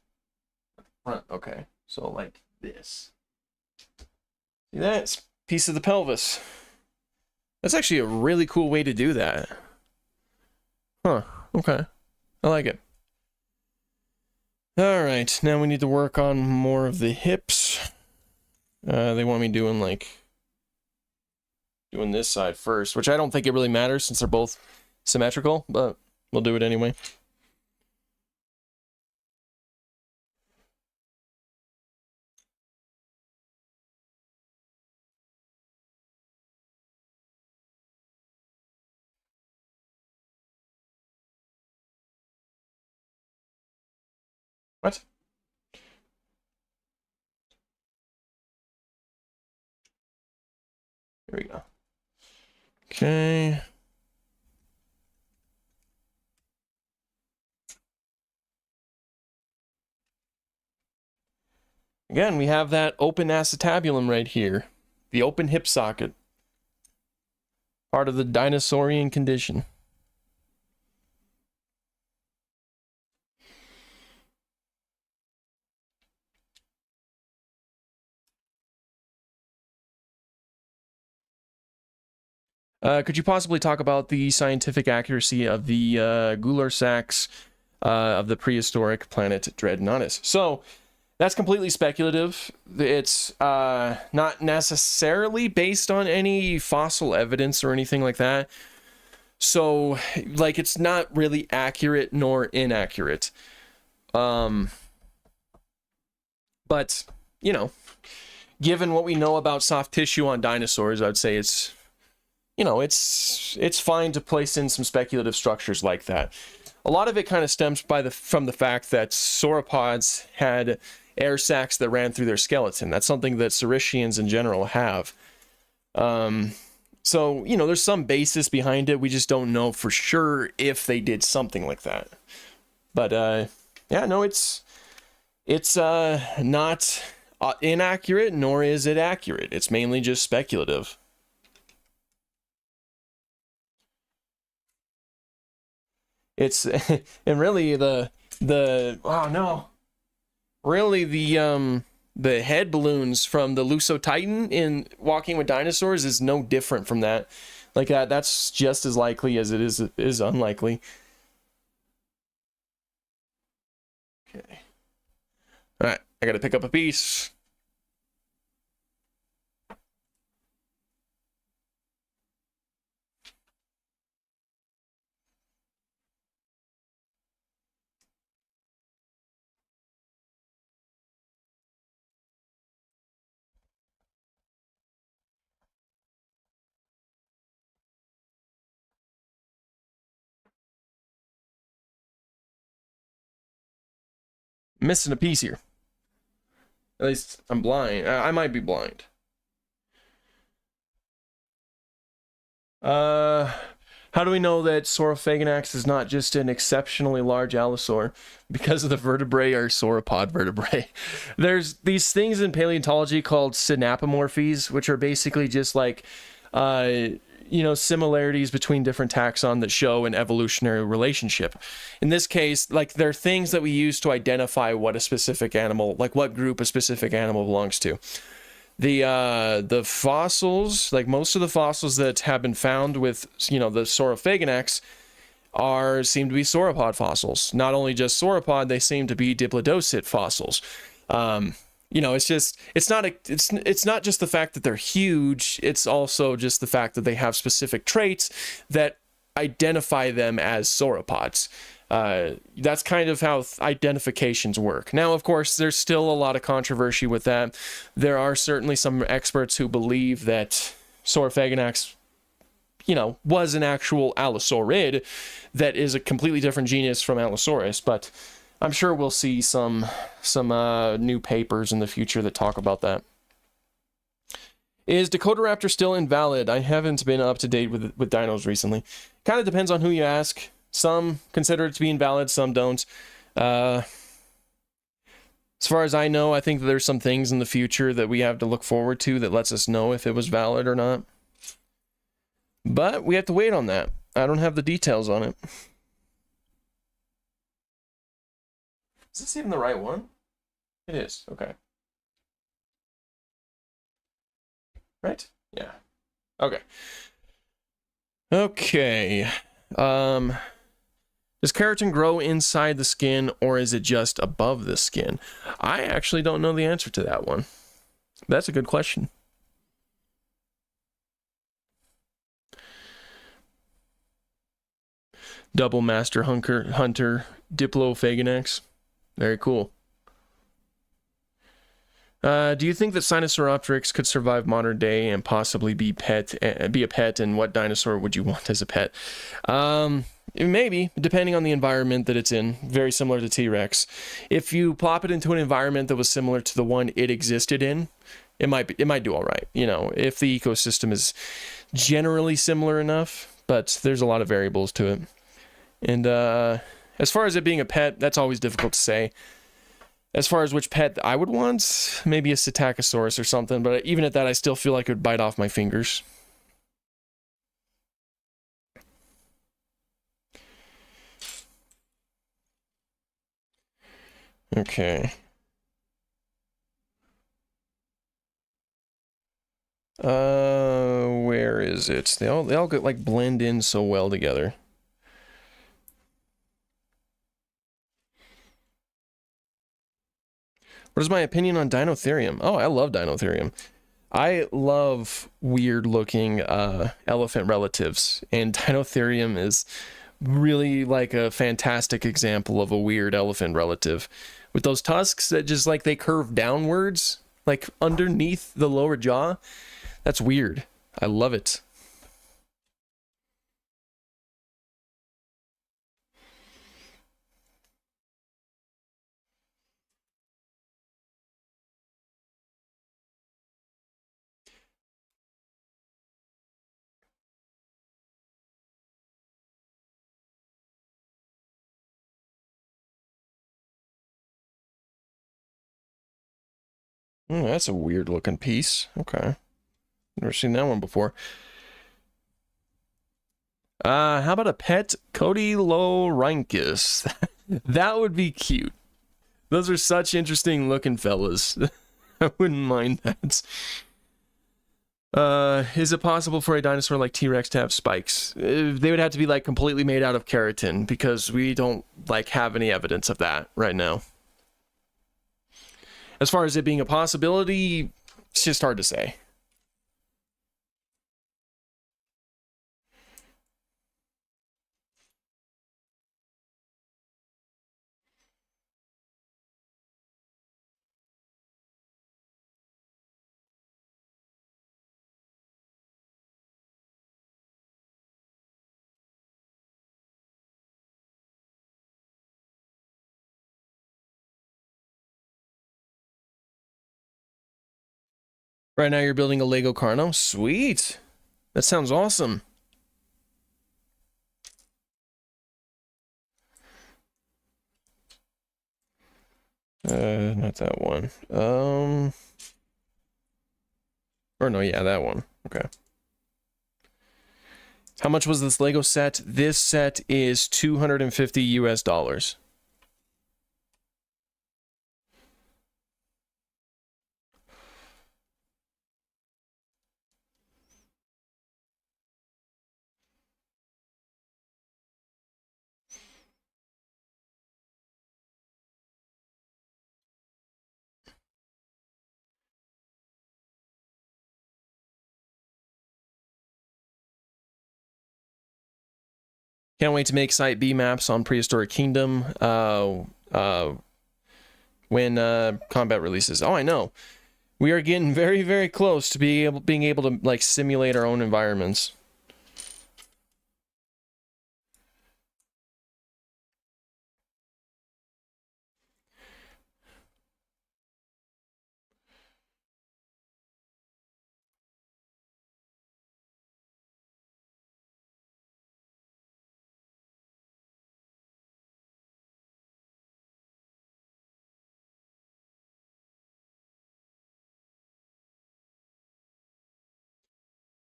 Front. Okay. So like this. See that? It's a piece of the pelvis. That's actually a really cool way to do that. Huh. Okay. I like it. Alright, now we need to work on more of the hips. They want me doing like doing this side first, which I don't think it really matters since they're both symmetrical, but we'll do it anyway. What? Here we go. Okay. Again, we have that open acetabulum right here. The open hip socket. Part of the dinosaurian condition. Could you possibly talk about the scientific accuracy of the gular sacs of the prehistoric planet Dreadnoughtus? So, that's completely speculative. It's not necessarily based on any fossil evidence or anything like that. So, like, it's not really accurate nor inaccurate. But, you know, given what we know about soft tissue on dinosaurs, I'd say it's, you know, it's fine to place in some speculative structures like that. A lot of it kind of stems from the fact that sauropods had air sacs that ran through their skeleton. That's something that Saurischians in general have. So, you know, there's some basis behind it. We just don't know for sure if they did something like that. But, yeah, no, it's not inaccurate, nor is it accurate. It's mainly just speculative. It's and really the oh no, really the head balloons from the Lusotitan in Walking with Dinosaurs is no different from that. Like that's just as likely as it is unlikely. Okay. All right, I gotta pick up a piece. Missing a piece here. At least I'm blind. I might be blind. How do we know that Saurophaganax is not just an exceptionally large allosaur? Because of the vertebrae are sauropod vertebrae. There's these things in paleontology called synapomorphies, which are basically just like, you know, similarities between different taxon that show an evolutionary relationship. In this case, like, they're things that we use to identify what a specific animal, like what group a specific animal belongs to. The fossils, like most of the fossils that have been found with, you know, the Saurophaganax seem to be sauropod fossils. Not only just sauropod, they seem to be diplodocid fossils. You know, it's not just the fact that they're huge, it's also just the fact that they have specific traits that identify them as sauropods. That's kind of how identifications work. Now, of course, there's still a lot of controversy with that. There are certainly some experts who believe that Saurophaganax, you know, was an actual allosaurid that is a completely different genus from Allosaurus, but I'm sure we'll see some new papers in the future that talk about that. Is Dakotaraptor still invalid? I haven't been up to date with dinos recently. Kind of depends on who you ask. Some consider it to be invalid, some don't. As far as I know, I think that there's some things in the future that we have to look forward to that lets us know if it was valid or not. But we have to wait on that. I don't have the details on it. Is this even the right one? It is. Okay. Right? Yeah. Okay. Okay. Does keratin grow inside the skin, or is it just above the skin? I actually don't know the answer to that one. That's a good question. Double Master Hunter Diplophagonax. Very cool. Do you think that Sinosauropteryx could survive modern day and possibly be a pet? And what dinosaur would you want as a pet? Maybe, depending on the environment that it's in. Very similar to T-Rex. If you plop it into an environment that was similar to the one it existed in, it might do all right. You know, if the ecosystem is generally similar enough, but there's a lot of variables to it. And as far as it being a pet, that's always difficult to say. As far as which pet I would want, maybe a Psittacosaurus or something, but even at that, I still feel like it would bite off my fingers. Okay. Where is it? They all get like blend in so well together. What is my opinion on Dinotherium? Oh, I love Dinotherium. I love weird looking elephant relatives, and Dinotherium is really like a fantastic example of a weird elephant relative. With those tusks that just like they curve downwards, like underneath the lower jaw. That's weird. I love it. That's a weird looking piece. Okay. Never seen that one before. How about a pet Codylorhynchus? That would be cute. Those are such interesting looking fellas. I wouldn't mind that. Is it possible for a dinosaur like T-Rex to have spikes? They would have to be like completely made out of keratin because we don't like have any evidence of that right now. As far as it being a possibility, it's just hard to say. Right now you're building a Lego Carno? Sweet. That sounds awesome. Not that one. Or no, yeah, that one. Okay. How much was this Lego set? This set is $250 US. Can't wait to make Site B maps on Prehistoric Kingdom when combat releases. Oh, I know. We are getting very, very close to being able to like simulate our own environments.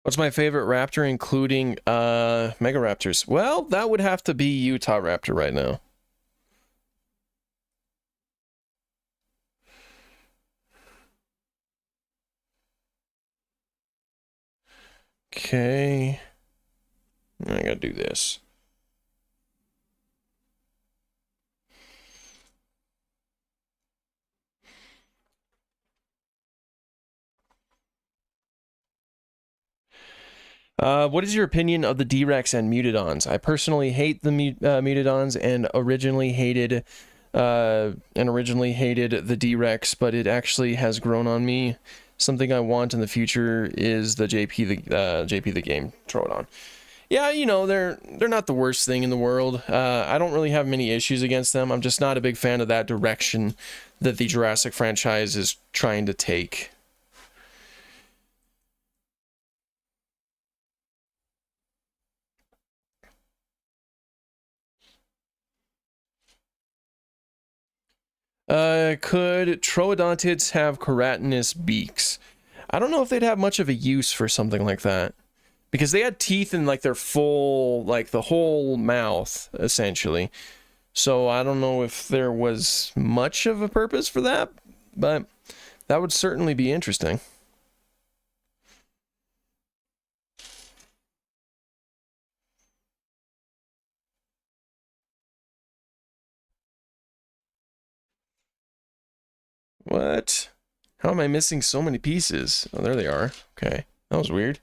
What's my favorite raptor, including Megaraptors? Well, that would have to be Utah Raptor right now. Okay. I gotta do this. What is your opinion of the D-Rex and Mutadons? I personally hate the Mutadons and originally hated the D-Rex, but it actually has grown on me. Something I want in the future is the JP the game Troodon. Yeah, you know, they're not the worst thing in the world. I don't really have many issues against them. I'm just not a big fan of that direction that the Jurassic franchise is trying to take. Could Troodontids have keratinous beaks? I don't know if they'd have much of a use for something like that. Because they had teeth in like their full, like the whole mouth, essentially. So I don't know if there was much of a purpose for that, but that would certainly be interesting. What? How am I missing so many pieces? Oh, there they are. Okay, that was weird.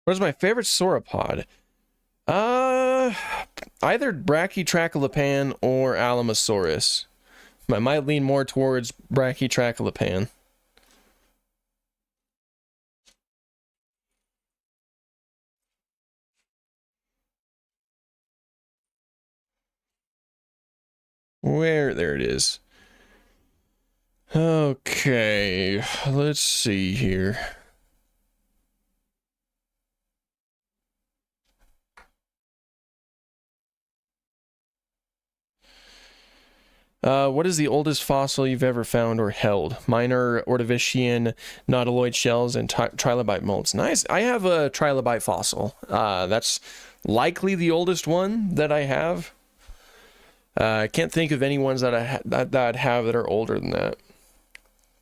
What is my favorite sauropod? Uh, Either Brachytrachelopan or Alamosaurus. I might lean more towards Brachytrachelopan. There it is. Okay, let's see here. What is the oldest fossil you've ever found or held? Mine are Ordovician nautiloid shells and trilobite molds. Nice. I have a trilobite fossil. That's likely the oldest one that I have. I can't think of any ones that I have that are older than that.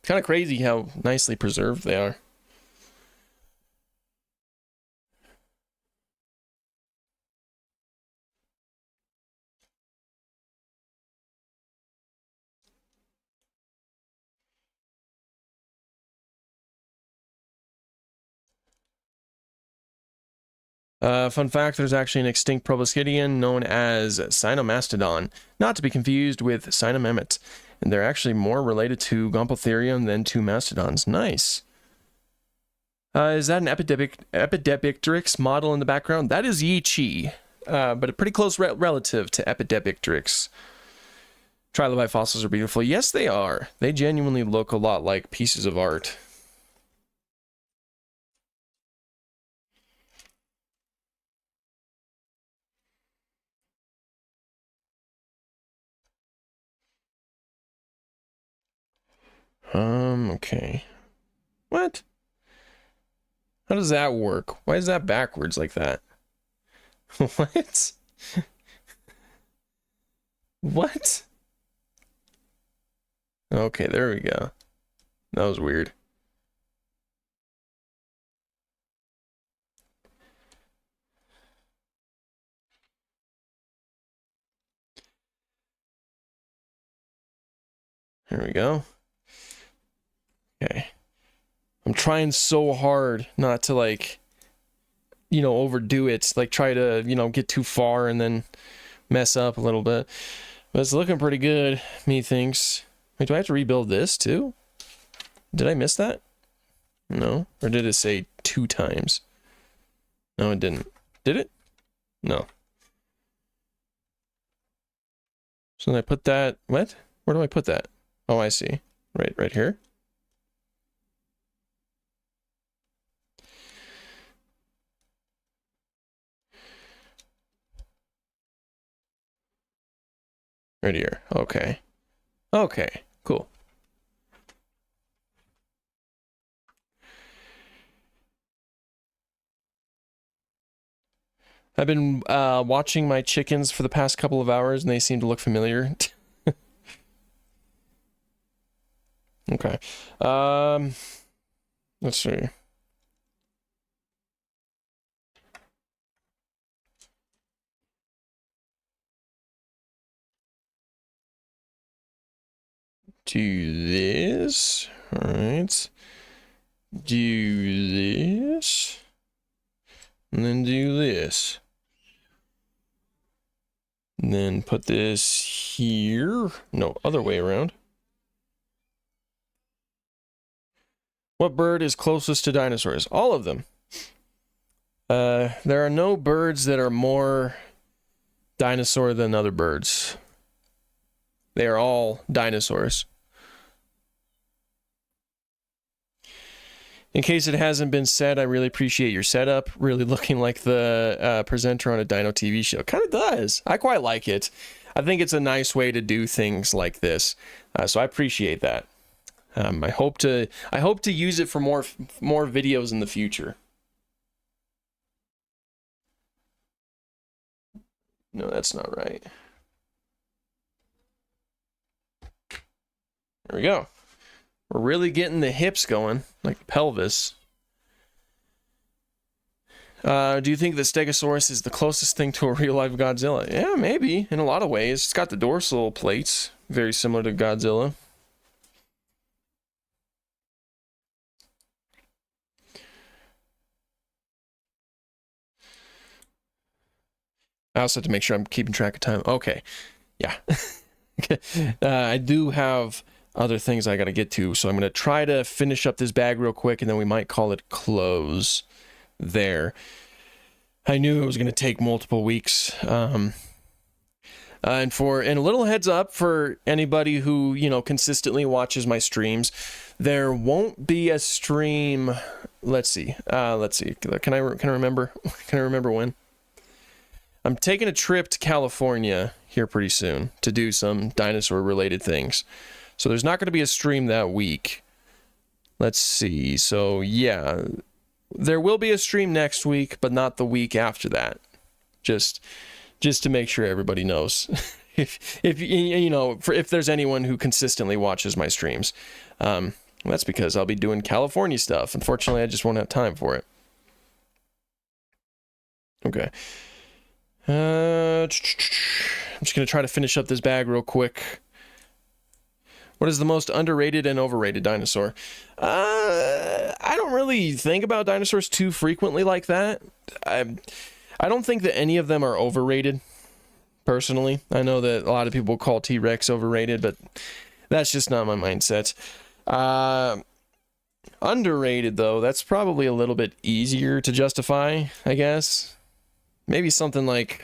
Kind of crazy how nicely preserved they are. Fun fact, there's actually an extinct proboscidean known as Cynomastodon, not to be confused with Cynomemmet, and they're actually more related to Gomphotherium than to mastodons. Nice. Is that an Epidepictrix model in the background? That is Yi Chi, but a pretty close relative to Epidepictrix. Trilobite fossils are beautiful. Yes, they are. They genuinely look a lot like pieces of art. Okay. What? How does that work? Why is that backwards like that? What? What? Okay, there we go. That was weird. There we go. Okay. I'm trying so hard not to, like, you know, overdo it. Like, try to, you know, get too far and then mess up a little bit. But it's looking pretty good, methinks. Wait, do I have to rebuild this too? Did I miss that? No. Or did it say 2 times? No, it didn't. Did it? No. So then I put that... What? Where do I put that? Oh, I see. Right here. Right here. Okay. Okay, cool. I've been watching my chickens for the past couple of hours, and they seem to look familiar. Okay. Let's see. Do this. All right. Do this. And then do this. And then put this here. No, other way around. What bird is closest to dinosaurs? All of them. There are no birds that are more dinosaur than other birds. They are all dinosaurs. In case it hasn't been said, I really appreciate your setup. Really looking like the presenter on a Dino TV show. Kind of does. I quite like it. I think it's a nice way to do things like this. So I appreciate that. I hope to use it for more videos in the future. No, that's not right. There we go. We're really getting the hips going, like the pelvis. Do you think the Stegosaurus is the closest thing to a real-life Godzilla? Yeah, maybe, in a lot of ways. It's got the dorsal plates, very similar to Godzilla. I also have to make sure I'm keeping track of time. Okay, yeah. I do have other things I got to get to, so I'm going to try to finish up this bag real quick, and then we might call it close there. I knew it was going to take multiple weeks. And a little heads up for anybody who, consistently watches my streams, there won't be a stream. Let's see. Can I remember? Can I remember when? I'm taking a trip to California here pretty soon to do some dinosaur related things. So there's not going to be a stream that week. Let's see. So yeah, there will be a stream next week, but not the week after that. Just to make sure everybody knows. if there's anyone who consistently watches my streams. That's because I'll be doing California stuff. Unfortunately, I just won't have time for it. Okay. I'm just going to try to finish up this bag real quick. What is the most underrated and overrated dinosaur? I don't really think about dinosaurs too frequently like that. I don't think that any of them are overrated, personally. I know that a lot of people call T-Rex overrated, but that's just not my mindset. Underrated, though, that's probably a little bit easier to justify, I guess. Maybe something like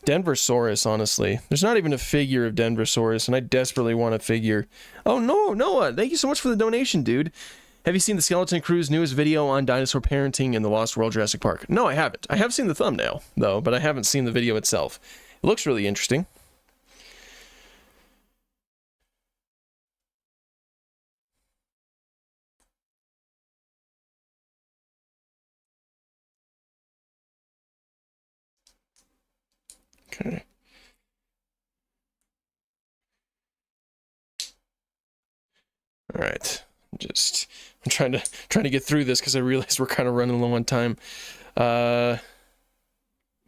Denversaurus, honestly. There's not even a figure of Denversaurus, and I desperately want a figure. Oh, no, Noah, thank you so much for the donation, dude. Have you seen the Skeleton Crew's newest video on dinosaur parenting in the Lost World Jurassic Park? No, I haven't. I have seen the thumbnail, though, but I haven't seen the video itself. It looks really interesting. Okay. All right. I'm trying to get through this because I realize we're kind of running low on time.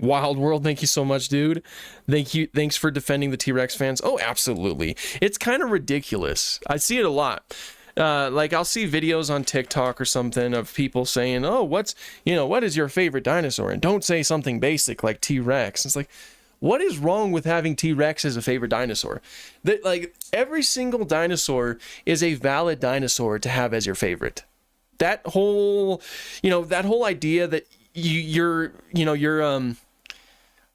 Wild World, thank you so much, dude. Thanks for defending the T-Rex fans. Oh, absolutely. It's kind of ridiculous. I see it a lot. Like I'll see videos on TikTok or something of people saying, "Oh, what is your favorite dinosaur?" And don't say something basic like T-Rex. It's like, what is wrong with having T-Rex as a favorite dinosaur? That, like, every single dinosaur is a valid dinosaur to have as your favorite. That whole idea that you're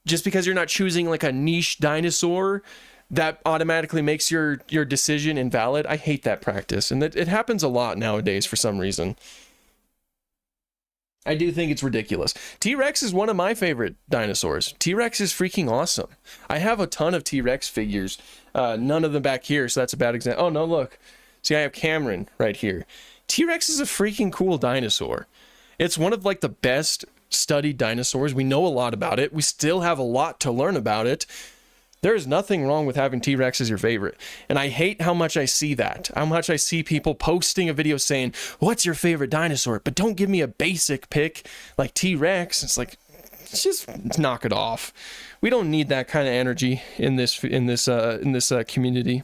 just because you're not choosing like a niche dinosaur, that automatically makes your decision invalid. I hate that practice, and it happens a lot nowadays for some reason. I do think it's ridiculous. T-Rex is one of my favorite dinosaurs. T-Rex is freaking awesome. I have a ton of T-Rex figures. None of them back here, so that's a bad example. Oh, no, look. See, I have Cameron right here. T-Rex is a freaking cool dinosaur. It's one of, like, the best studied dinosaurs. We know a lot about it. We still have a lot to learn about it. There is nothing wrong with having T-Rex as your favorite. And I hate how much I see that. How much I see people posting a video saying, what's your favorite dinosaur? But don't give me a basic pick like T-Rex. It's like, just knock it off. We don't need that kind of energy in this community.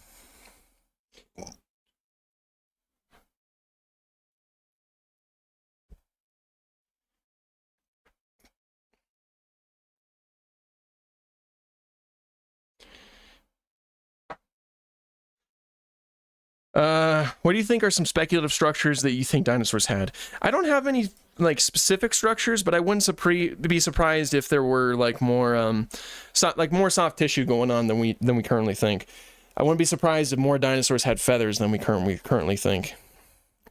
What do you think are some speculative structures that you think dinosaurs had? I don't have any like specific structures, but I wouldn't be surprised if there were like more more soft tissue going on than we currently think. I wouldn't be surprised if more dinosaurs had feathers than we currently think.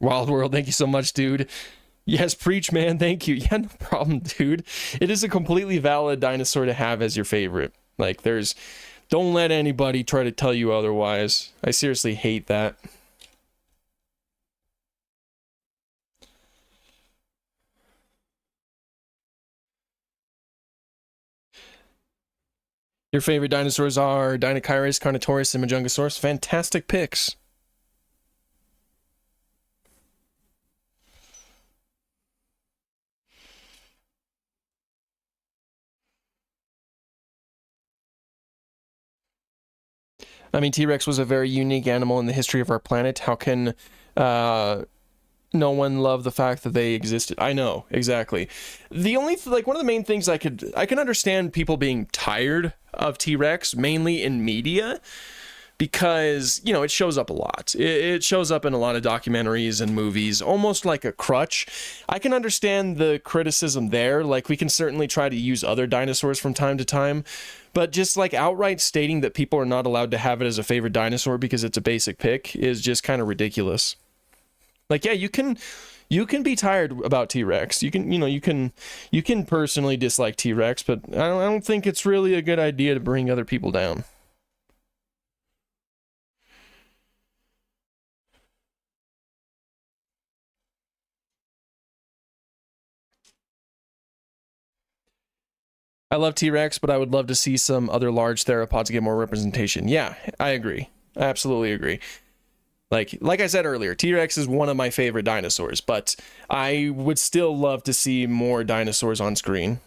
Wild World, thank you so much, dude. Yes, preach, man. Thank you. Yeah, no problem, dude. It is a completely valid dinosaur to have as your favorite. Like, don't let anybody try to tell you otherwise. I seriously hate that. Your favorite dinosaurs are Dinochirus, Carnotaurus, and Majungasaurus. Fantastic picks. I mean, T-Rex was a very unique animal in the history of our planet. How can no one love the fact that they existed? I know, exactly. The only one of the main things I can understand people being tired of T-Rex, mainly in media, because, you know, it shows up a lot. It shows up in a lot of documentaries and movies, almost like a crutch. I can understand the criticism there. Like, we can certainly try to use other dinosaurs from time to time, but just like outright stating that people are not allowed to have it as a favorite dinosaur because it's a basic pick is just kind of ridiculous. Like, yeah, you can be tired about T-Rex. You can personally dislike T-Rex, but I don't think it's really a good idea to bring other people down. I love T-Rex, but I would love to see some other large theropods get more representation. Yeah, I agree. I absolutely agree. Like I said earlier, T-Rex is one of my favorite dinosaurs, but I would still love to see more dinosaurs on screen.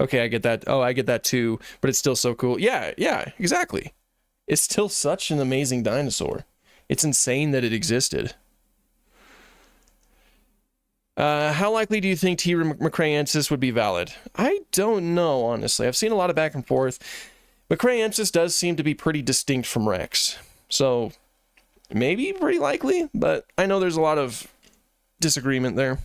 Okay, I get that. Oh, I get that too, but it's still so cool. Yeah, exactly. It's still such an amazing dinosaur. It's insane that it existed. How likely do you think T. macraensis would be valid? I don't know, honestly. I've seen a lot of back and forth. Macraensis does seem to be pretty distinct from Rex, so maybe pretty likely, but I know there's a lot of disagreement there.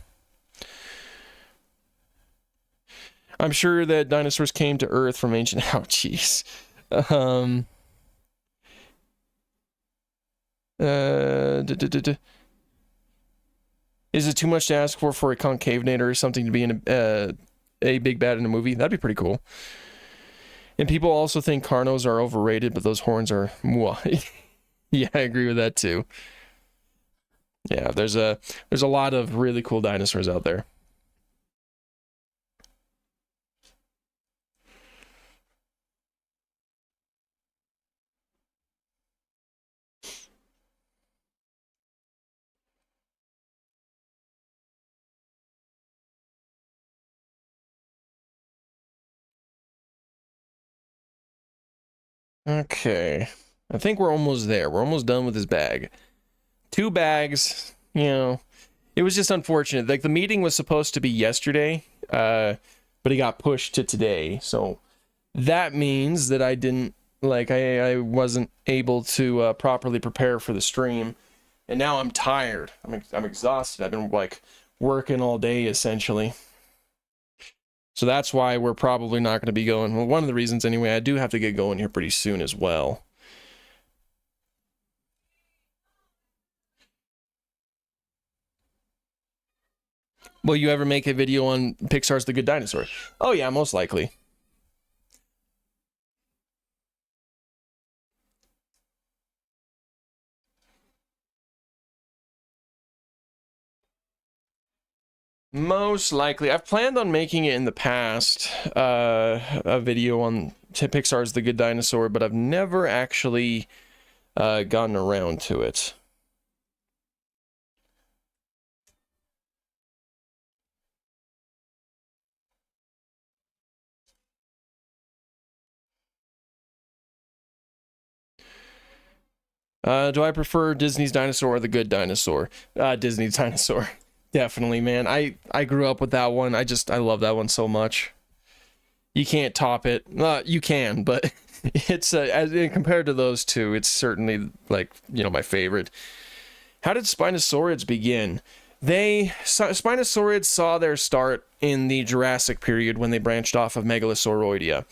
I'm sure that dinosaurs came to Earth from ancient... Oh, jeez. Is it too much to ask for a concavenator or something to be in a big bad in a movie? That'd be pretty cool. And people also think carnos are overrated, but those horns are... Yeah, I agree with that too. Yeah, there's a lot of really cool dinosaurs out there. Okay. I think we're almost there. We're almost done with his bag. 2 bags, you know. It was just unfortunate. Like, the meeting was supposed to be yesterday, but it got pushed to today. So that means that I didn't, like, I wasn't able to properly prepare for the stream. And now I'm tired. I'm exhausted. I've been, like, working all day, essentially. So that's why we're probably not going to be going. Well, one of the reasons anyway, I do have to get going here pretty soon as well. Will you ever make a video on Pixar's The Good Dinosaur? Oh yeah, most likely. Most likely. I've planned on making it in the past, a video on Pixar's The Good Dinosaur, but I've never actually gotten around to it. Do I prefer Disney's Dinosaur or The Good Dinosaur? Disney's Dinosaur. Definitely, man. I grew up with that one. I love that one so much. You can't top it. You can, but it's compared to those two, it's certainly, like, you know, my favorite. How did Spinosaurids begin? Spinosaurids saw their start in the Jurassic period when they branched off of Megalosauroidea.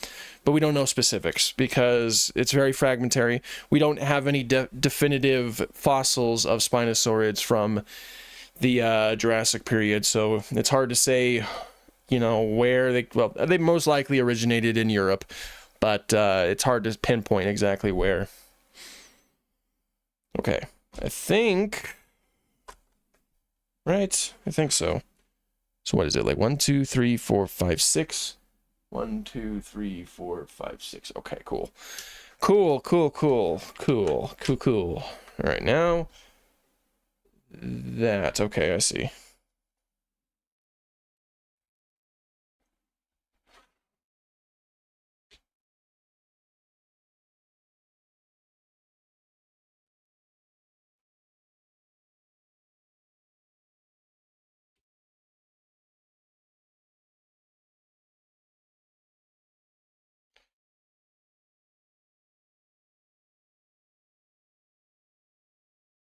But we don't know specifics because it's very fragmentary. We don't have any definitive fossils of Spinosaurids from the Jurassic period, so it's hard to say, you know, where they most likely originated in Europe, but it's hard to pinpoint exactly where. Okay, I think so. So what is it, like 1, 2, 3, 4, 5, 6? 1, 2, 3, 4, 5, 6. Okay, cool. Cool. All right, now that, okay, I see.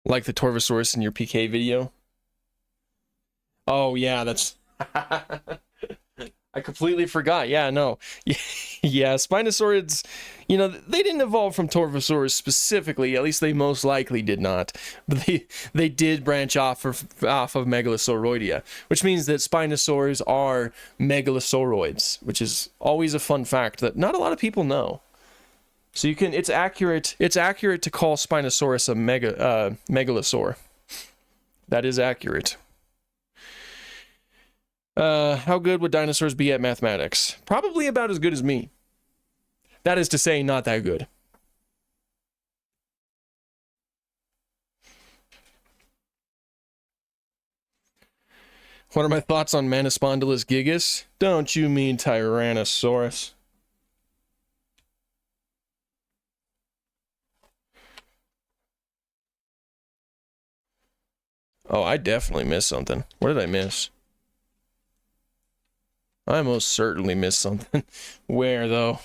Like the Torvosaurus in your PK video? Oh, yeah, that's... I completely forgot. Yeah, no. Yeah, Spinosaurids, you know, they didn't evolve from Torvosaurus specifically. At least they most likely did not. But they did branch off of Megalosauroidea, which means that Spinosaurs are megalosauroids, which is always a fun fact that not a lot of people know. So it's accurate to call Spinosaurus a megalosaur. That is accurate. How good would dinosaurs be at mathematics? Probably about as good as me. That is to say, not that good. What are my thoughts on Manispondylus gigas? Don't you mean Tyrannosaurus? Oh, I definitely missed something. What did I miss? I most certainly missed something. Where, though?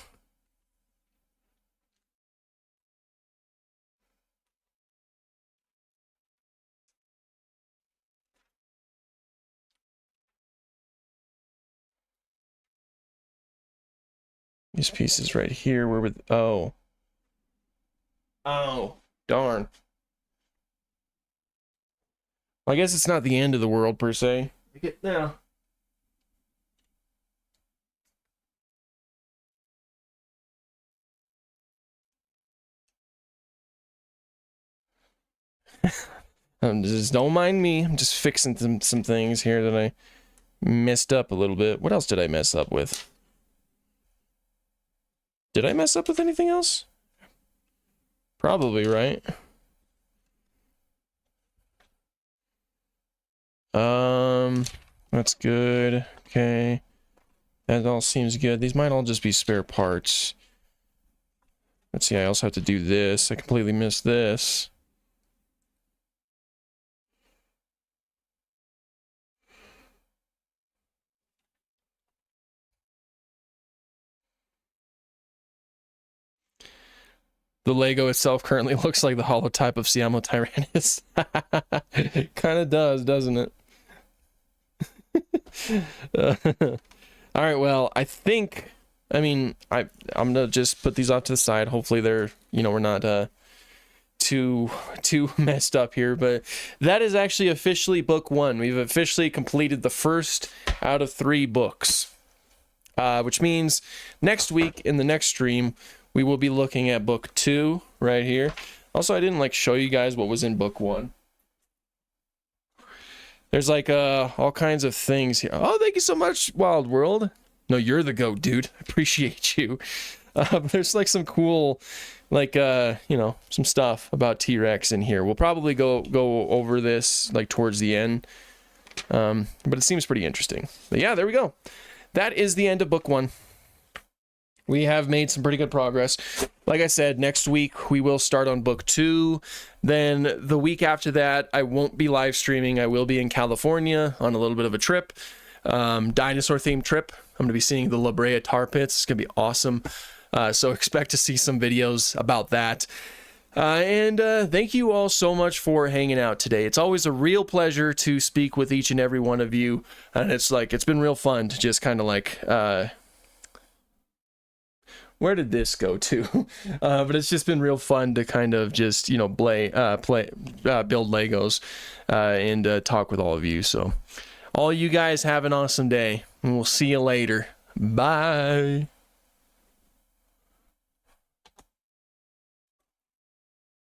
These pieces right here, where would... Oh. Oh, darn. Well, I guess it's not the end of the world, per se. No. Just don't mind me. I'm just fixing some things here that I messed up a little bit. What else did I mess up with? Did I mess up with anything else? Probably, right? That's good. Okay. That all seems good. These might all just be spare parts. Let's see, I also have to do this. I completely missed this. The Lego itself currently looks like the holotype of Siamo Tyrannus. Kind of does, doesn't it? All right, well, I mean, I'm gonna just put these off to the side. Hopefully they're, you know, we're not too messed up here, but that is actually officially book 1. We've officially completed the first out of 3 books, which means next week in the next stream we will be looking at book 2 right here. Also, I didn't show you guys what was in book 1. There's like all kinds of things here. Oh, thank you so much, Wild World. No, you're the goat, dude. I appreciate you. There's like some cool, like you know, some stuff about T-Rex in here. We'll probably go over this like towards the end, but it seems pretty interesting. But yeah, there we go. That is the end of book 1. We have made some pretty good progress. Like I said, next week we will start on book 2. Then the week after that, I won't be live streaming. I will be in California on a little bit of a trip, dinosaur themed trip. I'm going to be seeing the La Brea tar pits. It's going to be awesome. So expect to see some videos about that. And thank you all so much for hanging out today. It's always a real pleasure to speak with each and every one of you. And it's been real fun to just kind of like, where did this go to? But it's just been real fun to kind of just, you know, build Legos and talk with all of you. So all you guys have an awesome day, and we'll see you later. Bye.